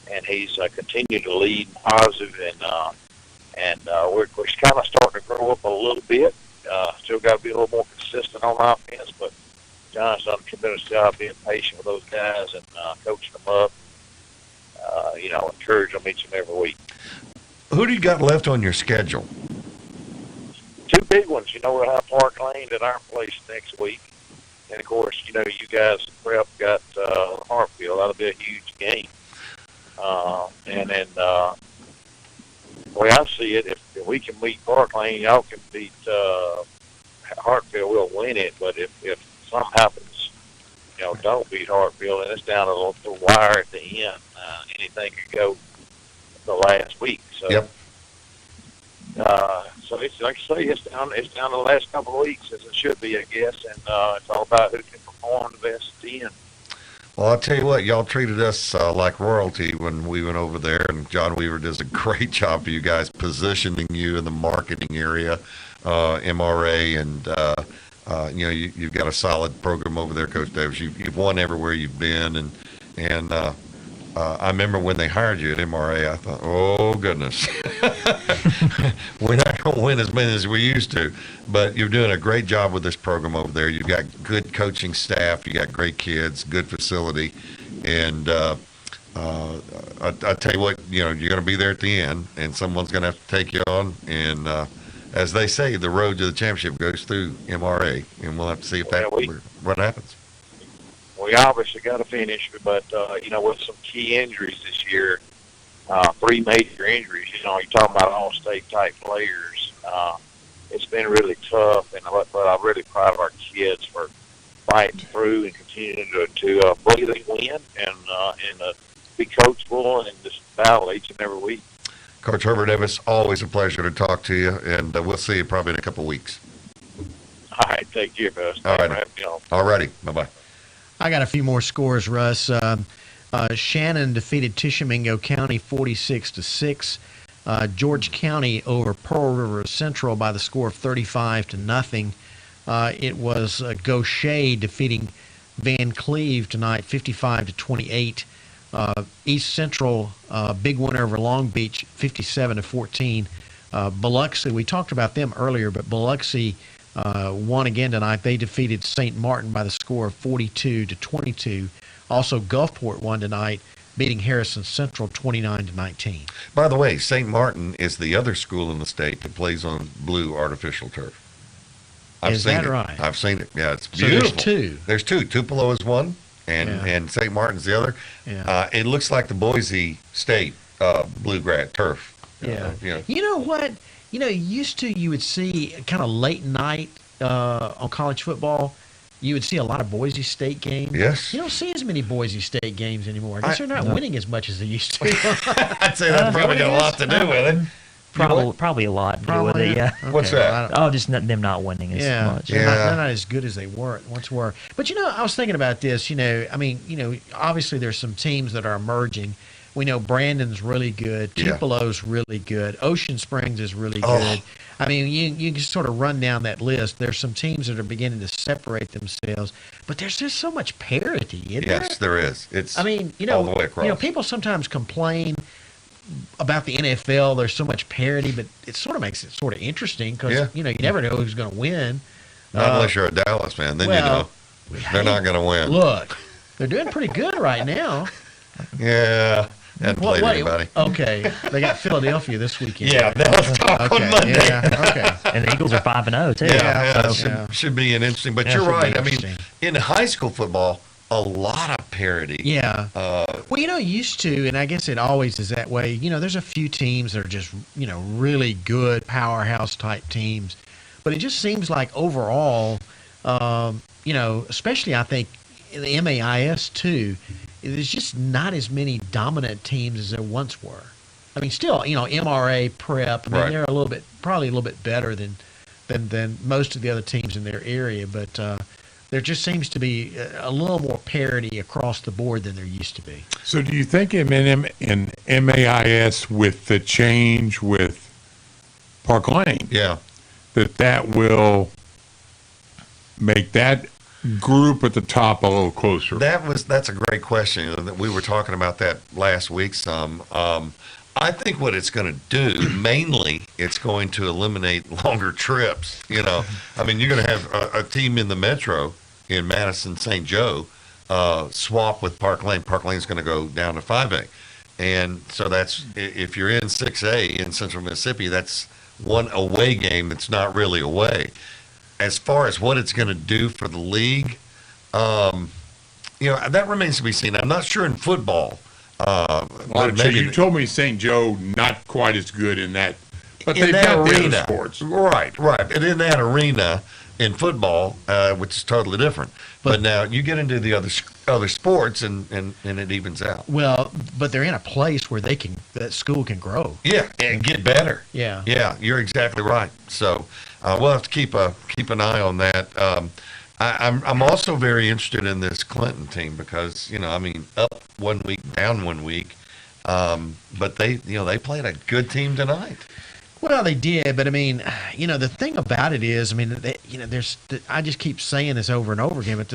and he's continued to lead positive, and we're kind of starting to grow up a little bit. Still got to be a little more consistent on offense, but John's done a tremendous job being patient with those guys and coaching them up. Encourage them each and every week.
Who do you got left on your schedule?
2 big ones. We'll have Park Lane at our place next week. And, of course, you guys in prep got Hartfield. That'll be a huge game. And then the way I see it, if we can beat Park Lane, y'all can beat Hartfield, we'll win it. But if something happens, don't beat Hartfield, and it's down to the wire at the end, anything could go the last week. So,
yep.
So it's like I say, it's down to the last couple of weeks, as it should be, I guess, and it's all about who can perform the best at the end.
Well, I'll tell you what, y'all treated us like royalty when we went over there, and John Weaver does a great job for you guys positioning you in the marketing area, MRA, and you've got a solid program over there, Coach Davis. You've won everywhere you've been, and I remember when they hired you at MRA, I thought, oh, goodness. We're not going to win as many as we used to. But you're doing a great job with this program over there. You've got good coaching staff. You got great kids, good facility. And I tell you what, you're going to be there at the end, and someone's going to have to take you on. And as they say, the road to the championship goes through MRA. And we'll have to see if what happens.
We obviously got to finish, but, with some key injuries this year, 3 major injuries, you're talking about all-state type players. It's been really tough, but I'm really proud of our kids for fighting through and continuing to believe they win and be coachable and just battle each and every week.
Coach Herbert Davis, always a pleasure to talk to you, and we'll see you probably in a couple of weeks.
All right, take care, Russ.
All right. All righty. Bye-bye.
I got a few more scores, Russ. Shannon defeated Tishomingo County 46-6. George County over Pearl River Central by the score of 35-0. It was Gaucher defeating Van Cleve tonight 55-28. East Central big winner over Long Beach 57-14. Biloxi, we talked about them earlier, but Biloxi won again tonight. They defeated St. Martin by the score of 42-22. Also, Gulfport won tonight beating Harrison Central 29-19.
By the way, St. Martin is the other school in the state that plays on blue artificial turf.
Is
seen
that
it.
right?
I've seen it. Yeah, it's
So
beautiful.
there's two.
There's two. Tupelo is one, and St. Martin's the other.
Yeah.
It looks like the Boise State bluegrass turf.
Yeah.
You know.
You know what? Used to you would see kind of late night on college football. You would see a lot of Boise State games.
Yes.
You don't see as many Boise State games anymore. I guess they're not winning as much as they used to.
I'd say that's probably got a lot to do with it.
Probably a lot to do with it, yeah.
Okay,
What's that?
Oh, just them not winning as much.
They're not as good as they once were. But I was thinking about this. Obviously there's some teams that are emerging. We know Brandon's really good. Tupelo's really good. Ocean Springs is really good. I mean, you can sort of run down that list. There's some teams that are beginning to separate themselves, but there's just so much parity.
Yes, there is. It's
all the
way across.
People sometimes complain about the NFL. There's so much parity, but it sort of makes it sort of interesting because you never know who's going to win.
Not unless you're a Dallas fan, then they're not going to win.
Look, they're doing pretty good right now.
Yeah. Hadn't played anybody.
Okay, they got Philadelphia this weekend.
Yeah, let's talk on Monday.
Yeah, okay.
And the Eagles are 5-0 too.
Should be an interesting. But you're right. I mean, in high school football, a lot of parity.
Yeah. Well, used to, and I guess it always is that way. There's a few teams that are just really good powerhouse type teams, but it just seems like overall, especially I think in the MAIS too. There's just not as many dominant teams as there once were. I mean, still, MRA, Prep. I mean, they're probably a little bit better than most of the other teams in their area. But there just seems to be a little more parity across the board than there used to be.
So, do you think in MAIS with the change with Park Lane, that will make that group at the top a little closer?
That's a great question. That we were talking about that last week some. I think what it's going to do, mainly, it's going to eliminate longer trips. I mean, you're going to have a team in the Metro in Madison, St. Joe, swap with Park Lane. Park Lane's going to go down to 5A. And so that's, if you're in 6A in Central Mississippi, that's one away game that's not really away. As far as what it's going to do for the league, that remains to be seen. I'm not sure in football.
You told me St. Joe not quite as good in that, but they've got the other sports.
Right. And in that arena in football, which is totally different. But now you get into the other sports and it evens out.
Well, but they're in a place where that school can grow.
Yeah, and get better.
Yeah.
Yeah, you're exactly right. So we'll have to keep an eye on that. I'm also very interested in this Clinton team because up 1 week, down 1 week, but they played a good team tonight.
Well, they did, but I mean, the thing about it is, I just keep saying this over and over again, but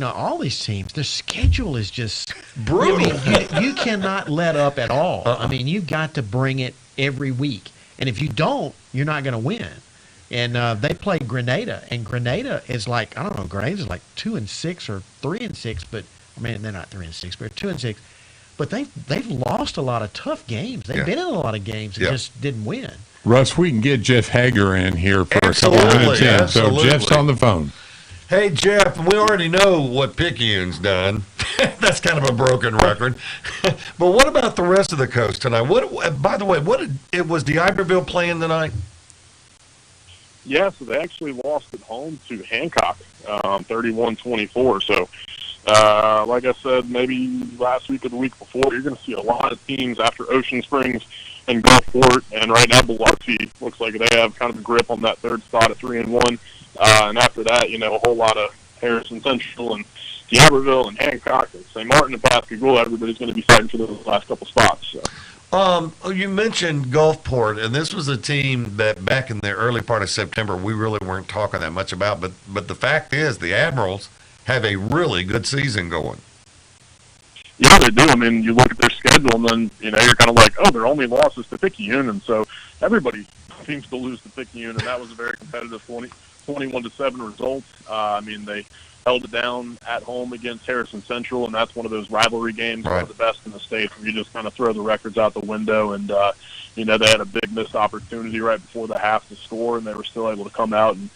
all these teams, their schedule is just
brutal.
You cannot let up at all. I mean, you've got to bring it every week, and if you don't, you're not going to win. And they play Grenada, and Grenada is like, I don't know, Grenada's like 2-6 or 3-6, but they're not 3-6, but 2-6. But they've lost a lot of tough games. They've been in a lot of games and just didn't win.
Russ, we can get Jeff Hager in here for a couple minutes in. So Jeff's on the phone.
Hey, Jeff, we already know what Picayune's done. That's kind of a broken record. But what about the rest of the coast tonight? By the way, was the Iberville playing tonight?
Yeah, so they actually lost at home to Hancock, 31-24. So, like I said, maybe last week or the week before, you're going to see a lot of teams after Ocean Springs and Gulfport. And right now, Biloxi looks like they have kind of a grip on that third spot at 3-1. And after that, a whole lot of Harrison Central and D'Iberville and Hancock and St. Martin and Pascagoula. Everybody's going to be fighting for those last couple spots. So.
You mentioned Gulfport, and this was a team that back in the early part of September we really weren't talking that much about. But the fact is, the Admirals have a really good season going.
Yeah, they do. I mean, you look at their schedule, and then you're kind of like, oh, their only loss is to Picayune, and so everybody seems to lose to Picayune, and that was a very competitive 21-7 results. I mean, they held it down at home against Harrison Central, and that's one of those rivalry games, one of the best in the state, where you just kind of throw the records out the window. And, you know, they had a big missed opportunity right before the half to score, and they were still able to come out and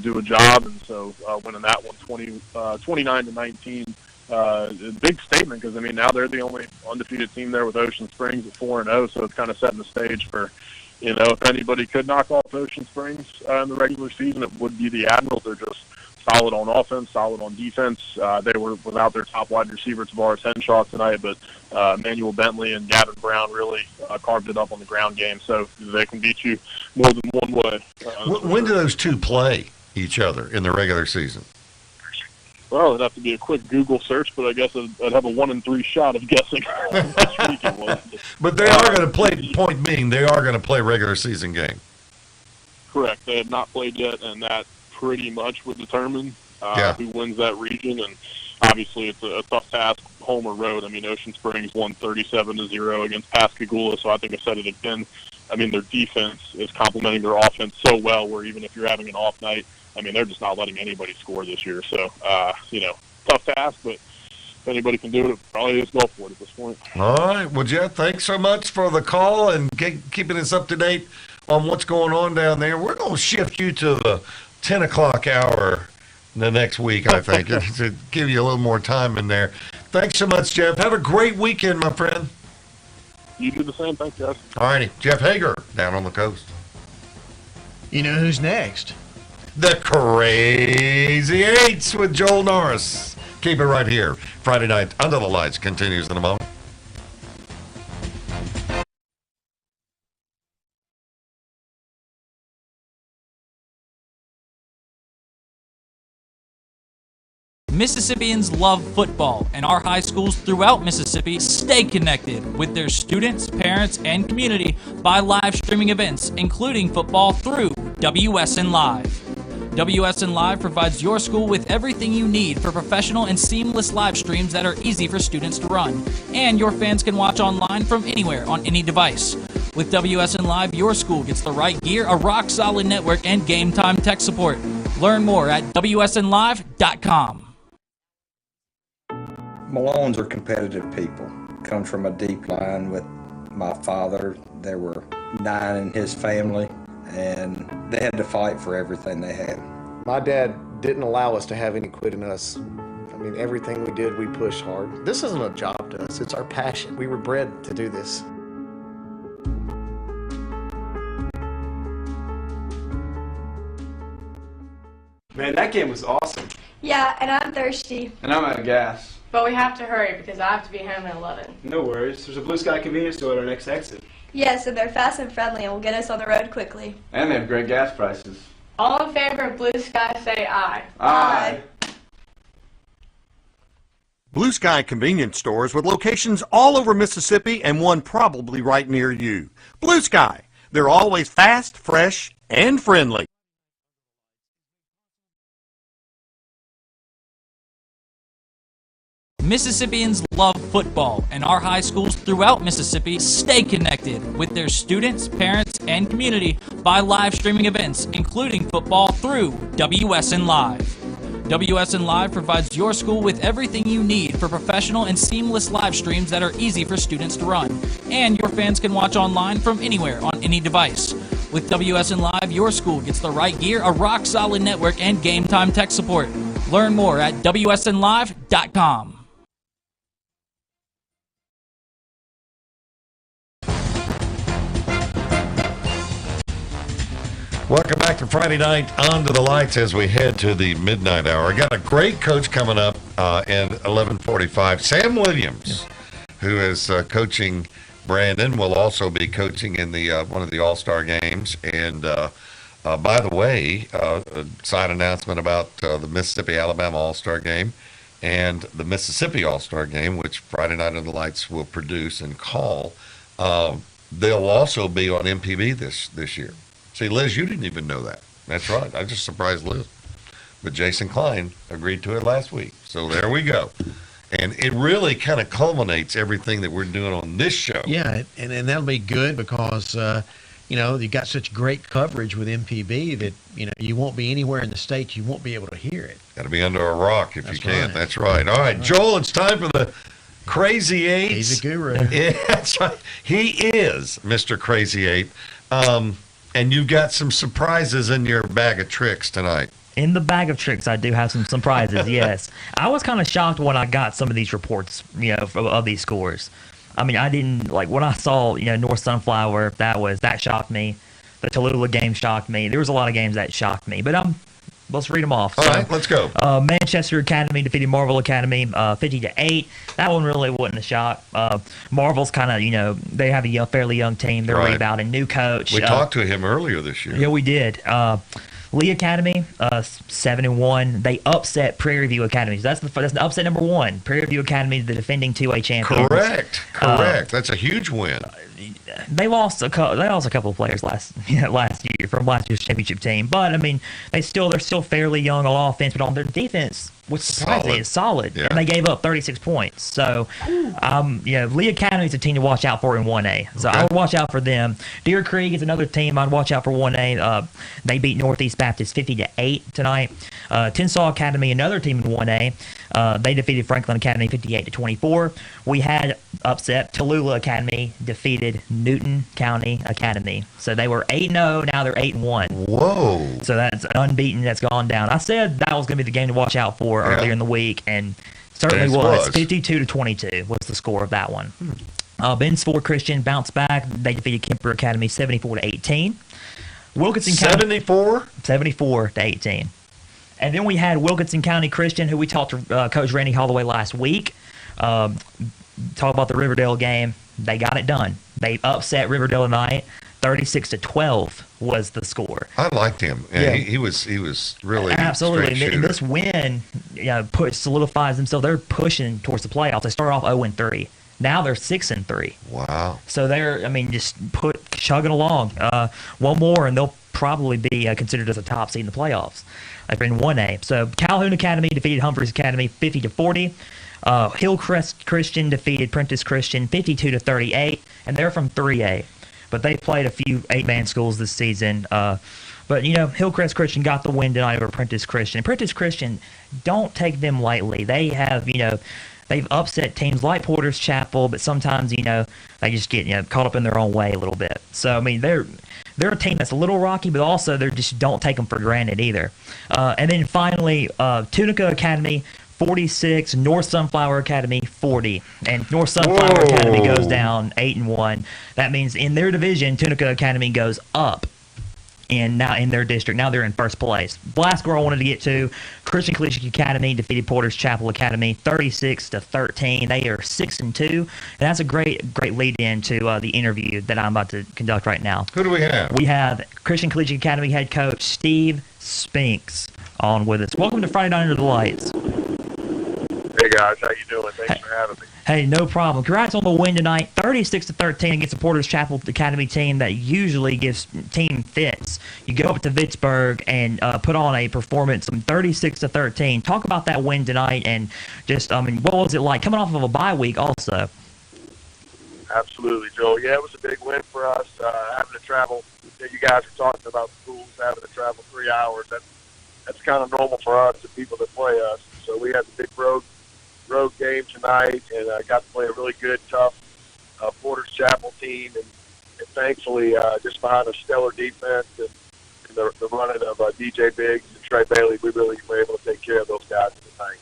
do a job. And so winning that one 29-19, a big statement, because, I mean, now they're the only undefeated team there with Ocean Springs at 4-0, so it's kind of setting the stage for, you know, if anybody could knock off Ocean Springs in the regular season, it would be the Admirals. They're just solid on offense, solid on defense. They were without their top wide receiver, Tavares Henshaw, tonight, but Emmanuel Bentley and Gavin Brown really carved it up on the ground game, so they can beat you more than one way.
When do those two play each other in the regular season?
Well, it'd have to be a quick Google search, but I guess I'd have a 1 in 3 shot of guessing which week it was.
But they are going to play, point being, they are going to play regular season game.
Correct. They have not played yet, and that pretty much would determine who wins that region. And obviously it's a tough task, home or road. I mean, Ocean Springs won 37-0 against Pascagoula, so I think I said it again. I mean, their defense is complementing their offense so well, where even if you're having an off night, I mean, they're just not letting anybody score this year. So, you know, tough task, but if anybody can do it, probably just go for it at this point.
All right. Well, Jeff, thanks so much for the call and keeping us up to date on what's going on down there. We're going to shift you to the 10 o'clock hour the next week, I think, to give you a little more time in there. Thanks so much, Jeff. Have a great weekend, my friend.
You do the same. Thanks, guys.
All righty. Jeff Hager down on the coast.
You know who's next?
The Crazy Eights with Joel Norris. Keep it right here. Friday Night Under the Lights continues in a moment.
Mississippians love football, and our high schools throughout Mississippi stay connected with their students, parents, and community by live streaming events, including football through WSN Live. WSN Live provides your school with everything you need for professional and seamless live streams that are easy for students to run, and your fans can watch online from anywhere on any device. With WSN Live, your school gets the right gear, a rock-solid network, and game-time tech support. Learn more at WSNLive.com.
Malones are competitive people. Come from a deep line with my father. There were 9 in his family, and they had to fight for everything they had.
My dad didn't allow us to have any quit in us. I mean, everything we did, we pushed hard. This isn't a job to us, it's our passion. We were bred to do this.
Man, that game was awesome.
Yeah, and I'm thirsty.
And I'm out of gas.
But we have to hurry because I have to be home at 11.
No worries. There's a Blue Sky convenience store at our next exit.
Yes, and they're fast and friendly and will get us on the road quickly.
And they have great gas prices.
All in favor of Blue Sky, say aye.
Aye.
Blue Sky convenience stores with locations all over Mississippi and one probably right near you. Blue Sky. They're always fast, fresh, and friendly.
Mississippians love football, and our high schools throughout Mississippi stay connected with their students, parents, and community by live streaming events, including football through WSN Live. WSN Live provides your school with everything you need for professional and seamless live streams that are easy for students to run, and your fans can watch online from anywhere on any device. With WSN Live, your school gets the right gear, a rock-solid network, and game-time tech support. Learn more at WSNLive.com.
Welcome back to Friday Night Under the Lights as we head to the midnight hour. I got a great coach coming up in 11:45. Sam Williams, who is coaching Brandon, will also be coaching in the one of the All-Star games. And by the way, a side announcement about the Mississippi-Alabama All-Star game and the Mississippi All-Star game, which Friday Night Under the Lights will produce and call. They'll also be on MPB this year. See, Liz, you didn't even know that. That's right. I just surprised Liz. But Jason Klein agreed to it last week. So there we go. And it really kind of culminates everything that we're doing on this show.
Yeah, and that'll be good because, you know, you got such great coverage with MPB that, you know, you won't be anywhere in the state, you won't be able to hear it.
Got to be under a rock if
That's
you can.
right.
That's right. All right, Joel, it's time for the Crazy Eight.
He's a guru.
Yeah, that's right. He is Mr. Crazy Eight. And you've got some surprises in your bag of tricks tonight.
In the bag of tricks, I do have some surprises, yes. I was kind of shocked when I got some of these reports, you know, of these scores. I mean, I didn't, like, when I saw, you know, North Sunflower, that shocked me. The Tallulah game shocked me. There was a lot of games that shocked me, but let's read them off.
All right, let's go.
Manchester Academy defeated Marvel Academy 50-8. That one really wasn't a shock. Marvel's kind of, you know, they have a fairly young team. They're
Right.
rebounding, new coach.
We talked to him earlier this year.
Yeah, we did. Lee Academy 7-1. They upset Prairie View Academy. So that's the upset number one. Prairie View Academy, the defending 2A champions.
Correct. That's a huge win.
They lost a couple of players last year from last year's championship team, but I mean they're still fairly young on offense, but on their defense, what's surprising is solid,
Yeah.
and they gave up 36 points. So, Lee Academy is a team to watch out for in 1A. So I would watch out for them. Deer Creek is another team I'd watch out for 1A. They beat Northeast Baptist 50-8 tonight. Tensas Academy, another team in 1A. They defeated Franklin Academy 58-24. We had upset Tallulah Academy defeated Newton County Academy. So they were 8-0. Now they're 8-1.
Whoa!
So that's unbeaten. That's gone down. I said that was going to be the game to watch out for earlier in the week, and certainly was. 52-22 was the score of that one. Bensford Christian bounced back. They defeated Kemper Academy 74-18. Wilkinson County 74-18. And then we had Wilkinson County Christian, who we talked to Coach Randy Holloway last week. Talk about the Riverdale game. They got it done. They upset Riverdale tonight. 36-12 was the score.
I liked him.
Yeah.
He was really
absolutely.
straight
And
shooter.
this win, solidifies themselves. They're pushing towards the playoffs. They started off 0-3. Now they're 6-3.
Wow.
So they're, just chugging along. One more, and they'll probably be considered as a top seed in the playoffs. They're in 1A. So Calhoun Academy defeated Humphreys Academy 50-40. Hillcrest Christian defeated Prentice Christian 52-38, and they're from 3A. But they played a few 8-man schools this season. But, Hillcrest Christian got the win tonight over Prentice Christian. Prentice Christian, don't take them lightly. They have, they've upset teams like Porter's Chapel, but sometimes, they just get, caught up in their own way a little bit. So, they're a team that's a little rocky, but also they just don't take them for granted either. And then finally, Tunica Academy 46, North Sunflower Academy 40, and North Sunflower Academy goes down 8-1. That means in their division, Tunica Academy goes up. And now in their district, now they're in first place. Last score I wanted to get to, Christian Collegiate Academy defeated Porter's Chapel Academy 36-13. They are 6-2, and that's a great lead-in to the interview that I'm about to conduct right now.
Who do we have?
We have Christian Collegiate Academy head coach Steve Spinks on with us. Welcome to Friday Night Under the Lights.
Hey guys, how you doing? Thanks for having me.
Hey, no problem. Congrats on the win tonight, 36-13 against the Porter's Chapel Academy team that usually gives team fits. You go up to Vicksburg and put on a performance of 36-13. Talk about that win tonight and just, what was it like coming off of a bye week also?
Absolutely, Joel. Yeah, it was a big win for us. Having to travel, you guys were talking about schools having to travel 3 hours. That's kind of normal for us, the people that play us. So we had the big road game tonight, and got to play a really good, tough Porter's Chapel team, and thankfully, just behind a stellar defense and the running of DJ Biggs and Trey Bailey, we really were able to take care of those guys tonight.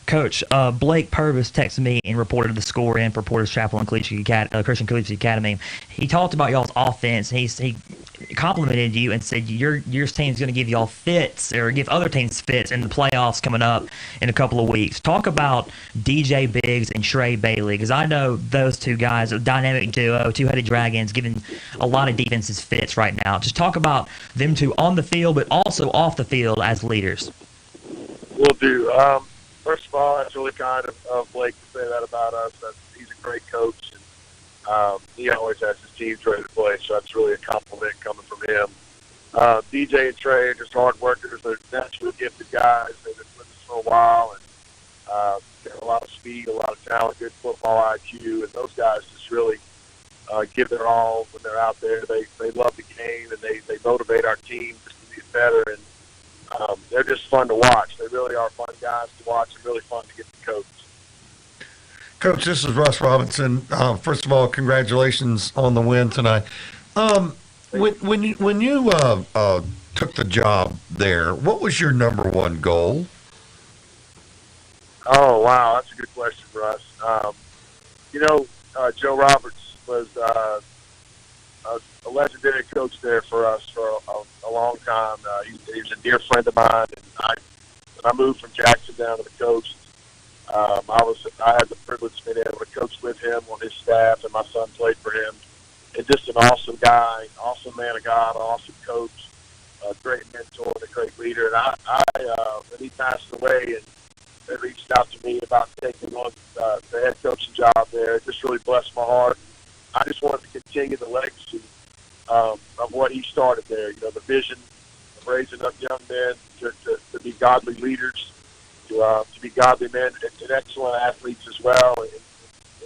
Coach, Blake Purvis texted me and reported the score in for Porter's Chapel and Christian Collegiate Academy. He talked about y'all's offense. He complimented you and said your team's going to give y'all fits or give other teams fits in the playoffs coming up in a couple of weeks. Talk about DJ Biggs and Trey Bailey, because I know those two guys, a dynamic duo, two-headed dragons, giving a lot of defenses fits right now. Just talk about them two on the field, but also off the field as leaders.
Will do. First of all, that's really kind of Blake to say that about us. He's a great coach, and he always has his teams ready to play, so that's really a compliment coming from him. DJ and Trey are just hard workers. They're naturally gifted guys. They've been with us for a while, and got a lot of speed, a lot of talent, good football IQ, and those guys just really give their all when they're out there. They love the game, and they motivate our team just to be better. And they're just fun to watch. They really are fun guys to watch and really fun to get to coach.
Coach, this is Russ Robinson. First of all, congratulations on the win tonight. When you took the job there, what was your number one goal?
Oh, wow, that's a good question, Russ. Joe Roberts was a legendary coach there for us for a long time. He was a dear friend of mine, and when I moved from Jackson down to the coast, I had the privilege of being able to coach with him on his staff, and my son played for him. And just an awesome guy, awesome man of God, awesome coach, a great mentor, and a great leader. And when he passed away, and they reached out to me about taking on the head coaching job there, it just really blessed my heart. I just wanted to continue the legacy of what he started there. The vision of raising up young men to be godly leaders, to be godly men and excellent athletes as well, and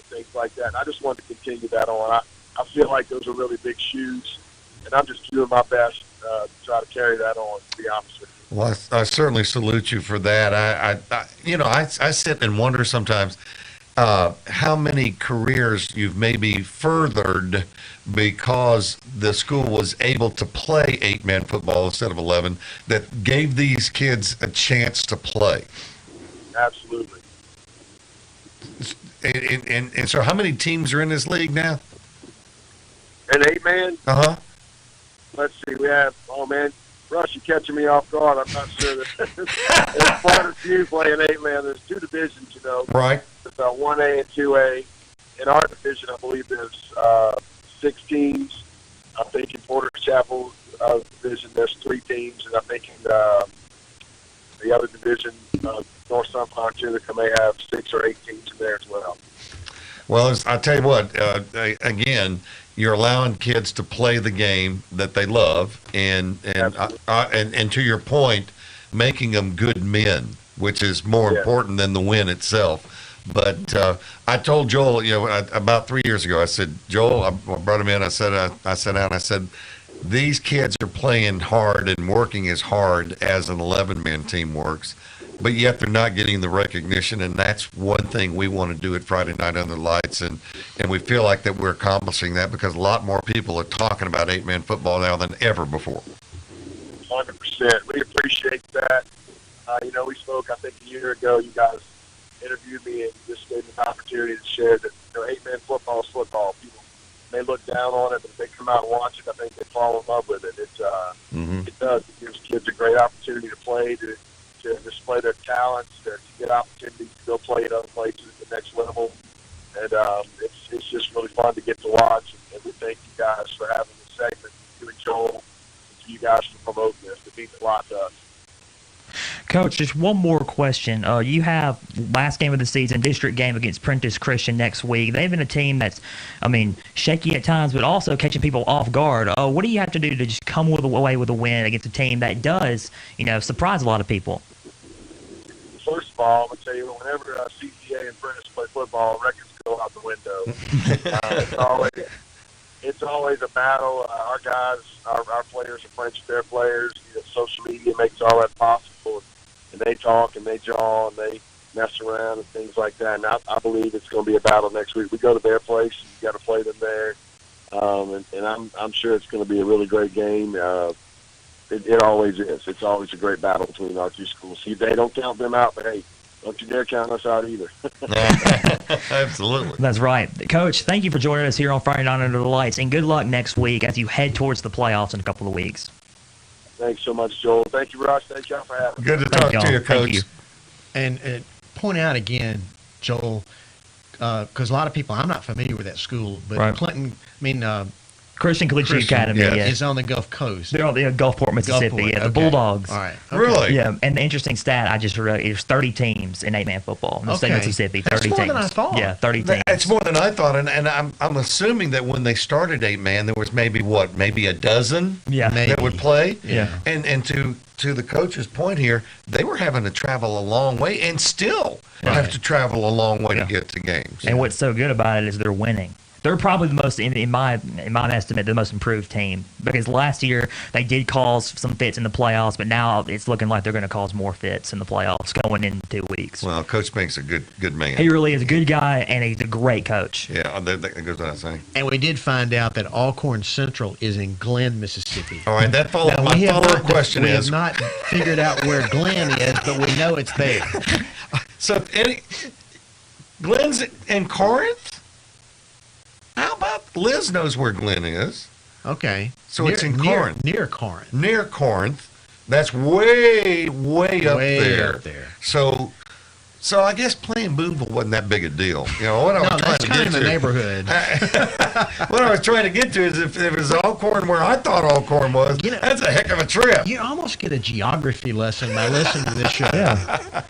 things like that. And I just wanted to continue that on. I feel like those are really big shoes, and I'm just doing my best to try to carry that on, to be honest with you.
Well, I certainly salute you for that. I sit and wonder sometimes how many careers you've maybe furthered because the school was able to play 8-man football instead of 11, that gave these kids a chance to play.
Absolutely.
And so how many teams are in this league now?
An 8-man?
Uh-huh.
Let's see, we have, Russ, you're catching me off guard. I'm not sure that there's quite a few playing 8-man. There's two divisions,
Right.
There's 1A and 2A. In our division, I believe there's 6 teams. I think in Porter Chapel division, there's 3 teams. And I think in the other division, North Sunflower Tunica may have 6 or 8 teams in there as well.
Well, I tell you what, again, you're allowing kids to play the game that they love, and to your point, making them good men, which is more important than the win itself. But I told Joel, about 3 years ago, I said, Joel, I brought him in. I sat down. I said, these kids are playing hard and working as hard as an 11-man team works, but yet they're not getting the recognition, and that's one thing we want to do at Friday Night Under the Lights, and we feel like that we're accomplishing that because a lot more people are talking about 8-man football now than ever before.
100%. We appreciate that. We spoke, I think, a year ago. You guys interviewed me and just gave me an opportunity to share that 8-man football is football. People may look down on it, but if they come out and watch it, I think they fall in love with it. It does. It gives kids a great opportunity to play, to display their talents, to get opportunities to go play at other places at the next level. And it's just really fun to get to watch. And we thank you guys for having this segment, you and Joel, and to you guys for promoting this. It means a lot to us.
Coach, just one more question. You have last game of the season, district game against Prentice Christian next week. They've been a team that's, shaky at times, but also catching people off guard. What do you have to do to just come away with a win against a team that does, surprise a lot of people?
First of all, I'm going to tell you, whenever CCA and Prentice play football, records go out the window. It's always a battle. Our guys, our players are friends with their players. Social media makes all that possible. And they talk and they jaw and they mess around and things like that. And I believe it's going to be a battle next week. We go to their place. You got to play them there. And I'm sure it's going to be a really great game. It always is. It's always a great battle between our two schools. See, they don't count them out, but hey, don't you dare count us out either.
Absolutely.
That's right. Coach, thank you for joining us here on Friday Night Under the Lights, and good luck next week as you head towards the playoffs in a couple of weeks.
Thanks so much, Joel. Thank you, Russ. Thank y'all for having me.
Good to talk to you, Coach.
You.
And point out again, Joel, because a lot of people, I'm not familiar with that school, but
right.
Clinton,
Christian Collegiate Academy
is on the Gulf Coast.
They're on the Gulfport, Mississippi. The Bulldogs.
All right.
Okay. Really?
Yeah, and the interesting stat I just read is 30 teams in 8-man football in the state of Mississippi. 30
That's
teams.
more than I thought.
Yeah, 30 teams.
It's more than I thought, and I'm assuming that when they started 8-man, there was maybe a dozen that would play.
Yeah.
And to the coach's point here, they were having to travel a long way and still have to travel a long way to get to games.
And what's so good about it is they're winning. They're probably the most, in my estimate, the most improved team, because last year they did cause some fits in the playoffs, but now it's looking like they're going to cause more fits in the playoffs going in 2 weeks.
Well, Coach Pink's a good man.
He really is a good guy, and he's a great coach.
Yeah, that goes without saying.
And we did find out that Alcorn Central is in Glenn, Mississippi.
All right, my follow-up question
we
is...
have not figured out where Glenn is, but we know it's there.
So, Glenn's in Corinth? How about Liz knows where Glenn is?
Okay.
So it's in Corinth.
Near Corinth.
Near Corinth. That's way up there.
Up there.
So I guess playing Boonville wasn't that big a deal. You know, what I was trying
that's
to
kind
get
of
to.
the neighborhood.
What I was trying to get to is if it was Alcorn where I thought Alcorn was, that's a heck of a trip.
You almost get a geography lesson by listening to this show.
Yeah.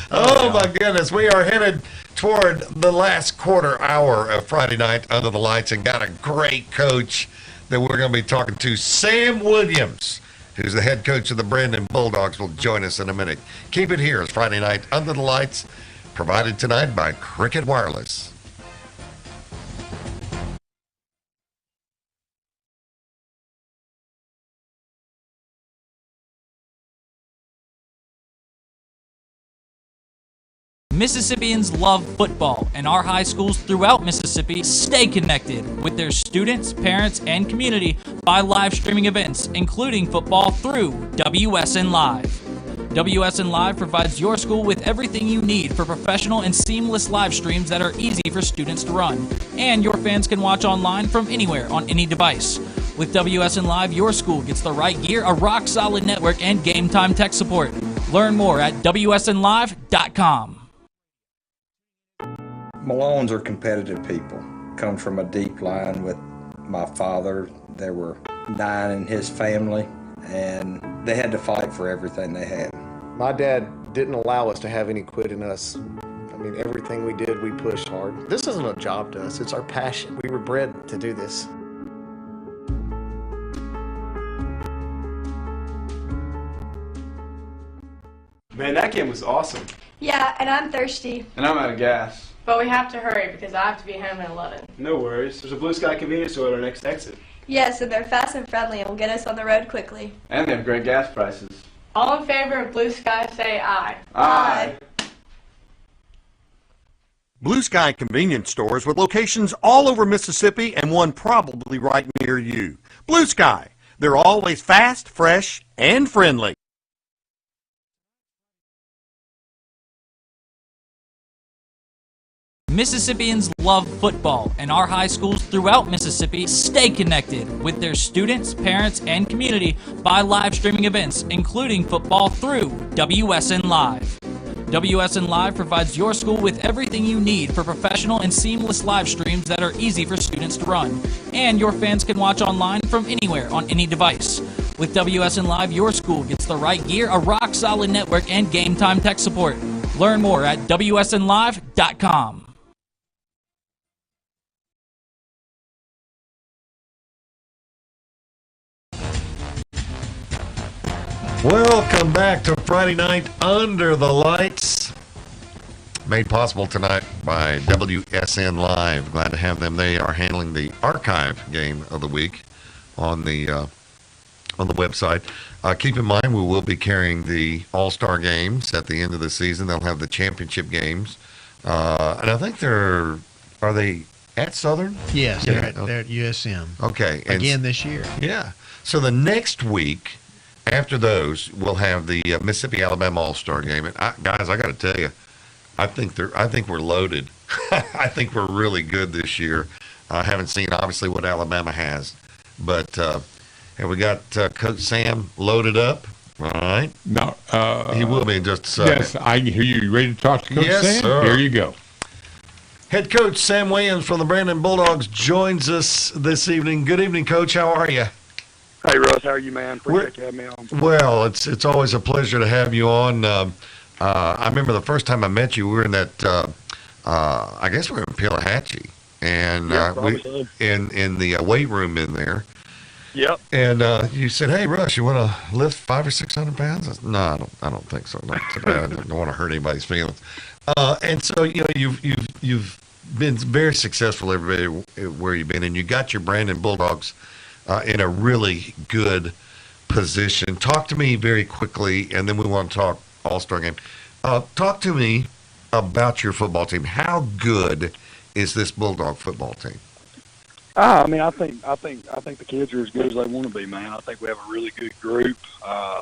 Oh, my goodness. We are headed toward the last quarter hour of Friday Night Under the Lights, and got a great coach that we're going to be talking to. Sam Williams, who's the head coach of the Brandon Bulldogs, will join us in a minute. Keep it here. It's Friday Night Under the Lights, provided tonight by Cricket Wireless.
Mississippians love football, and our high schools throughout Mississippi stay connected with their students, parents, and community by live streaming events, including football through WSN Live. WSN Live provides your school with everything you need for professional and seamless live streams that are easy for students to run, and your fans can watch online from anywhere on any device. With WSN Live, your school gets the right gear, a rock-solid network, and game-time tech support. Learn more at WSNLive.com.
Malones are competitive people. Come from a deep line with my father. There were 9 in his family, and they had to fight for everything they had.
My dad didn't allow us to have any quit in us. I mean, everything we did, we pushed hard. This isn't a job to us, it's our passion. We were bred to do this.
Man, that game was awesome.
Yeah, and I'm thirsty.
And I'm out of gas.
But we have to hurry because I have to be home at 11.
No worries. There's a Blue Sky convenience store at our next exit.
Yes, and they're fast and friendly and will get us on the road quickly.
And they have great gas prices.
All in favor of Blue Sky say aye.
Aye.
Blue Sky convenience stores with locations all over Mississippi and one probably right near you. Blue Sky. They're always fast, fresh, and friendly.
Mississippians love football, and our high schools throughout Mississippi stay connected with their students, parents, and community by live streaming events, including football through WSN Live. WSN Live provides your school with everything you need for professional and seamless live streams that are easy for students to run, and your fans can watch online from anywhere on any device. With WSN Live, your school gets the right gear, a rock-solid network, and game-time tech support. Learn more at WSNLive.com.
Welcome back to Friday Night Under the Lights. Made possible tonight by WSN Live. Glad to have them. They are handling the archive game of the week on the website. Keep in mind, we will be carrying the All-Star games at the end of the season. They'll have the championship games. And I think are they at Southern?
Yes, they're at USM.
Okay.
Again this year.
Yeah. So the next week, after those, we'll have the Mississippi-Alabama All-Star game. And guys, I got to tell you, I think we're loaded. I think we're really good this year. I haven't seen obviously what Alabama has, but and we got Coach Sam loaded up. All right.
No,
he will be in just a second.
Yes, I hear you. You ready to talk to Coach
Yes,
Sam?
sir.
Here you go.
Head coach Sam Williams from the Brandon Bulldogs joins us this evening. Good evening, Coach. How are you?
Hey, Russ, how are you, man? Appreciate you having me on.
Well, it's always a pleasure to have you on. I remember the first time I met you, we were in that, I guess we were in Pelahatchie, and
Yeah,
in the weight room in there.
Yep.
And you said, "Hey, Russ, you want to lift 500 or 600 pounds?" I said, "No, I don't think so. I don't want to hurt anybody's feelings." And so you've been very successful everywhere you've been, and you got your Brandon Bulldogs in a really good position. Talk to me very quickly, and then we want to talk All-Star game. Talk to me about your football team. How good is this Bulldog football team?
I mean, I think the kids are as good as they want to be, man. I think we have a really good group.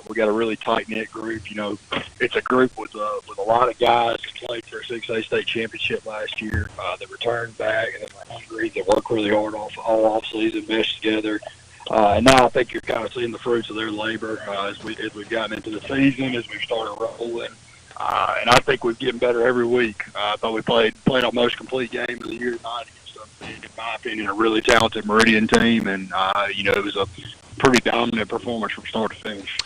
We got a really tight knit group. You know, it's a group with a lot of guys that played for a 6A state championship last year. That returned back and they're hungry. They work really hard all off season, mesh together. And now I think you're kind of seeing the fruits of their labor as we've gotten into the season, as we've started rolling. And I think we're getting better every week. I thought we played our most complete game of the year tonight against, in my opinion, a really talented Meridian team. And, it was a pretty dominant performance from start to finish.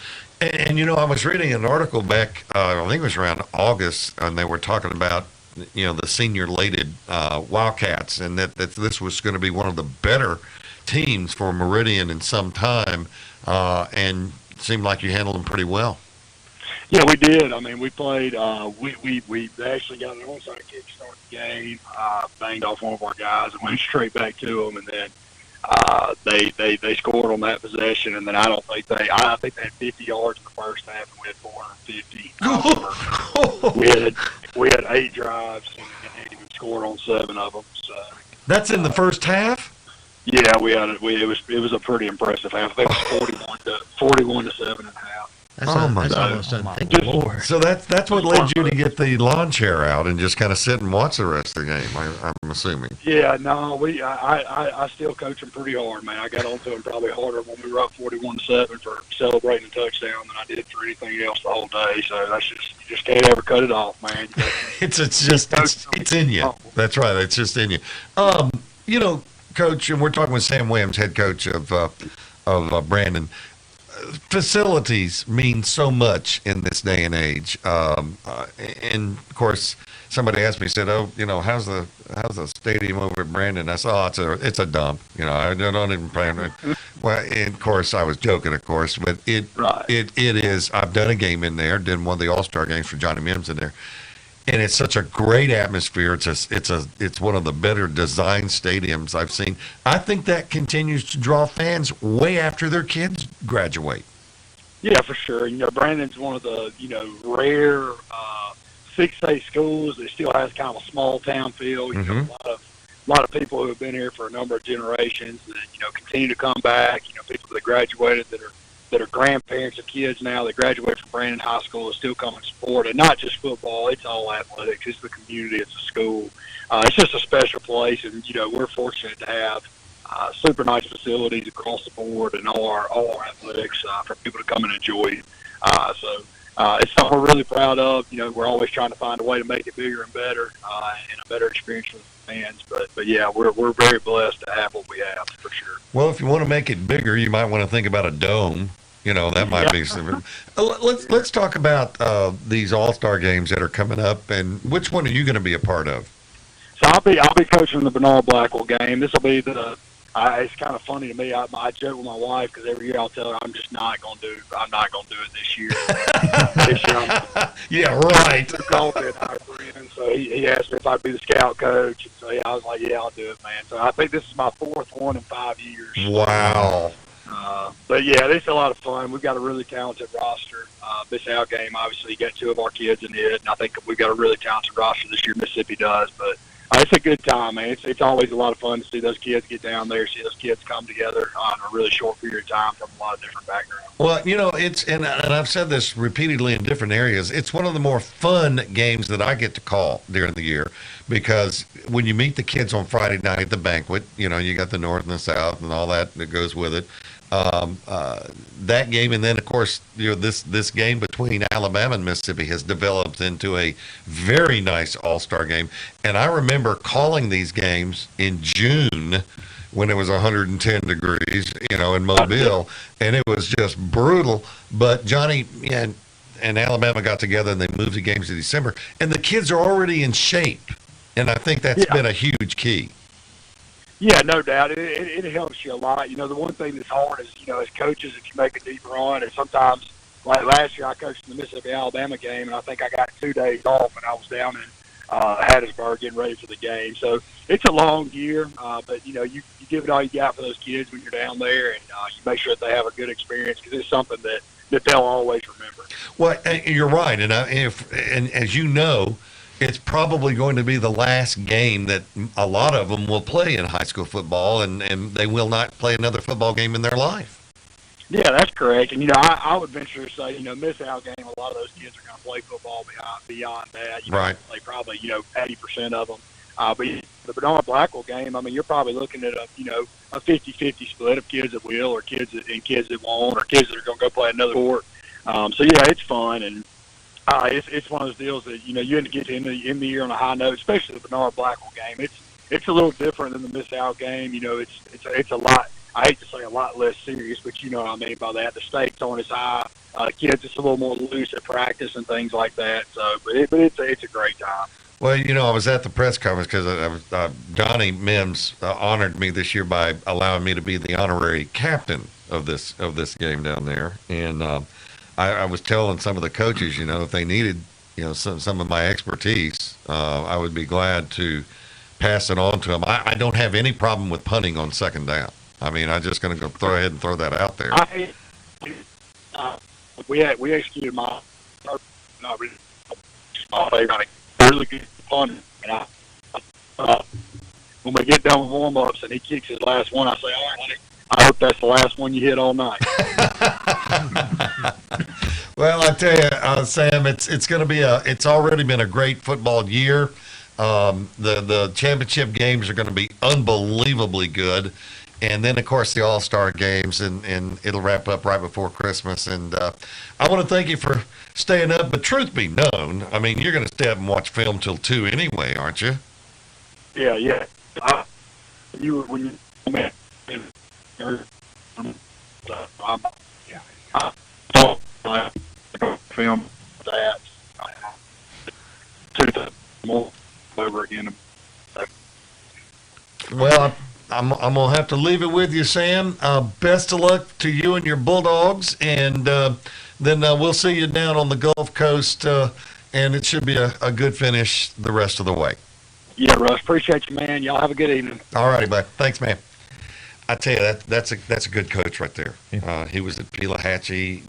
And I was reading an article back, I think it was around August, and they were talking about, the senior-lated Wildcats, and that this was going to be one of the better teams for Meridian in some time, and it seemed like you handled them pretty well.
Yeah, we did. I mean, we played. We actually got an onside kick to start the game. Banged off one of our guys and went straight back to them, and then they scored on that possession. And then I think they had 50 yards in the first half, and we had 450. We had 8 drives and scored on 7 of them. So
that's in the first half.
Yeah, it was a pretty impressive half. I think it was 41 to 7 and a half.
That's almost unthinkable.
So that's what led you to get the lawn chair out and just kind of sit and watch the rest of the game, I'm assuming.
Yeah, no, I still coach them pretty hard, man. I got onto them probably harder when we were up 41-7 for celebrating a touchdown than I did for anything else the whole day. So that's you just can't ever cut it off, man.
It's in you. That's right. It's just in you. Coach, and we're talking with Sam Williams, head coach of Brandon. Facilities mean so much in this day and age, and of course, somebody asked me, said, how's the stadium over at Brandon? I said, it's a dump. I don't even plan it. Well, and of course, I was joking, of course, but it is. I've done a game in there, did one of the All-Star games for Johnny Mims in there. And it's such a great atmosphere. It's one of the better designed stadiums I've seen. I think that continues to draw fans way after their kids graduate.
Yeah, for sure. Brandon's one of the rare 6A schools that still has kind of a small town feel. A lot of people who have been here for a number of generations that continue to come back. People that graduated that are grandparents of kids now that graduate from Brandon High School is still coming to support, and not just football. It's all athletics. It's the community. It's the school. It's just a special place, and we're fortunate to have super nice facilities across the board and all our athletics for people to come and enjoy. So it's something we're really proud of. We're always trying to find a way to make it bigger and better, and a better experience for the fans. But yeah, we're very blessed to have what we have for sure.
Well, if you want to make it bigger, you might want to think about a dome. That might be something. Let's talk about these All-Star games that are coming up, and which one are you going to be a part of?
So I'll be coaching the Bernard Blackwell game. This will be it's kind of funny to me. I joke with my wife because every year I'll tell her I'm not going to do it this year.
Yeah, right.
So he asked me if I'd be the scout coach. And so I was like, yeah, I'll do it, man. So I think this is my 4th one in 5 years.
Wow.
But yeah, it's a lot of fun. We've got a really talented roster. This out game, obviously, you got 2 of our kids in it, and I think we've got a really talented roster this year. Mississippi does, but it's a good time, man. It's always a lot of fun to see those kids get down there, see those kids come together in a really short period of time from a lot of different backgrounds.
Well, it's and I've said this repeatedly in different areas. It's one of the more fun games that I get to call during the year, because when you meet the kids on Friday night at the banquet, you got the North and the South and all that goes with it. That game, and then of course this game between Alabama and Mississippi has developed into a very nice All-Star game. And I remember calling these games in June when it was 110 degrees, in Mobile, and it was just brutal. But Johnny and Alabama got together and they moved the games to December, and the kids are already in shape, and I think that's been a huge key.
Yeah, no doubt. It helps you a lot. The one thing that's hard is, as coaches, if you make a deep run, and sometimes, like last year, I coached the Mississippi-Alabama game, and I think I got 2 days off, and I was down in Hattiesburg getting ready for the game. So it's a long year, but you give it all you got for those kids when you're down there, and you make sure that they have a good experience because it's something that they'll always remember.
Well, you're right, and as you know, it's probably going to be the last game that a lot of them will play in high school football, and they will not play another football game in their life. Yeah,
that's correct. And, I would venture to say, miss out game, a lot of those kids are going to play football beyond that.
Right.
Play probably, 80% of them. But the Bernard Blackwell game, you're probably looking at a 50-50 split of kids that will, or kids that won't, or kids that are going to go play another sport. So yeah, it's fun, and it's one of those deals that you end up getting in the year on a high note, especially the Bernard Blackwell game. It's a little different than the miss out game. It's a lot. I hate to say a lot less serious, but you know what I mean by that. The stakes aren't as high. Kids, it's a little more loose at practice and things like that. So, but it's a great time.
Well, I was at the press conference because Johnny Mims honored me this year by allowing me to be the honorary captain of this game down there, and I was telling some of the coaches, if they needed, some of my expertise, I would be glad to pass it on to them. I don't have any problem with punting on second down. I'm just going to go throw ahead and throw that out there.
We executed my favorite, really good punter. And when we get done with warm-ups and he kicks his last one, I say, all right, honey, I hope that's the last one you hit all night.
Well, I tell you, Sam, it's going to be it's already been a great football year. The championship games are going to be unbelievably good. And then, of course, the All-Star games, and it'll wrap up right before Christmas. And I want to thank you for staying up. But truth be known, you're going to stay up and watch film till 2 anyway, aren't you?
Yeah. When film that more over again.
Well, I'm going to have to leave it with you, Sam. Best of luck to you and your Bulldogs, and then we'll see you down on the Gulf Coast, and it should be a good finish the rest of the way.
Yeah, Russ, appreciate you, man. Y'all have a good evening.
All righty, bud. Thanks, man. I tell you, that's a good coach right there. He was at Pelahatchie.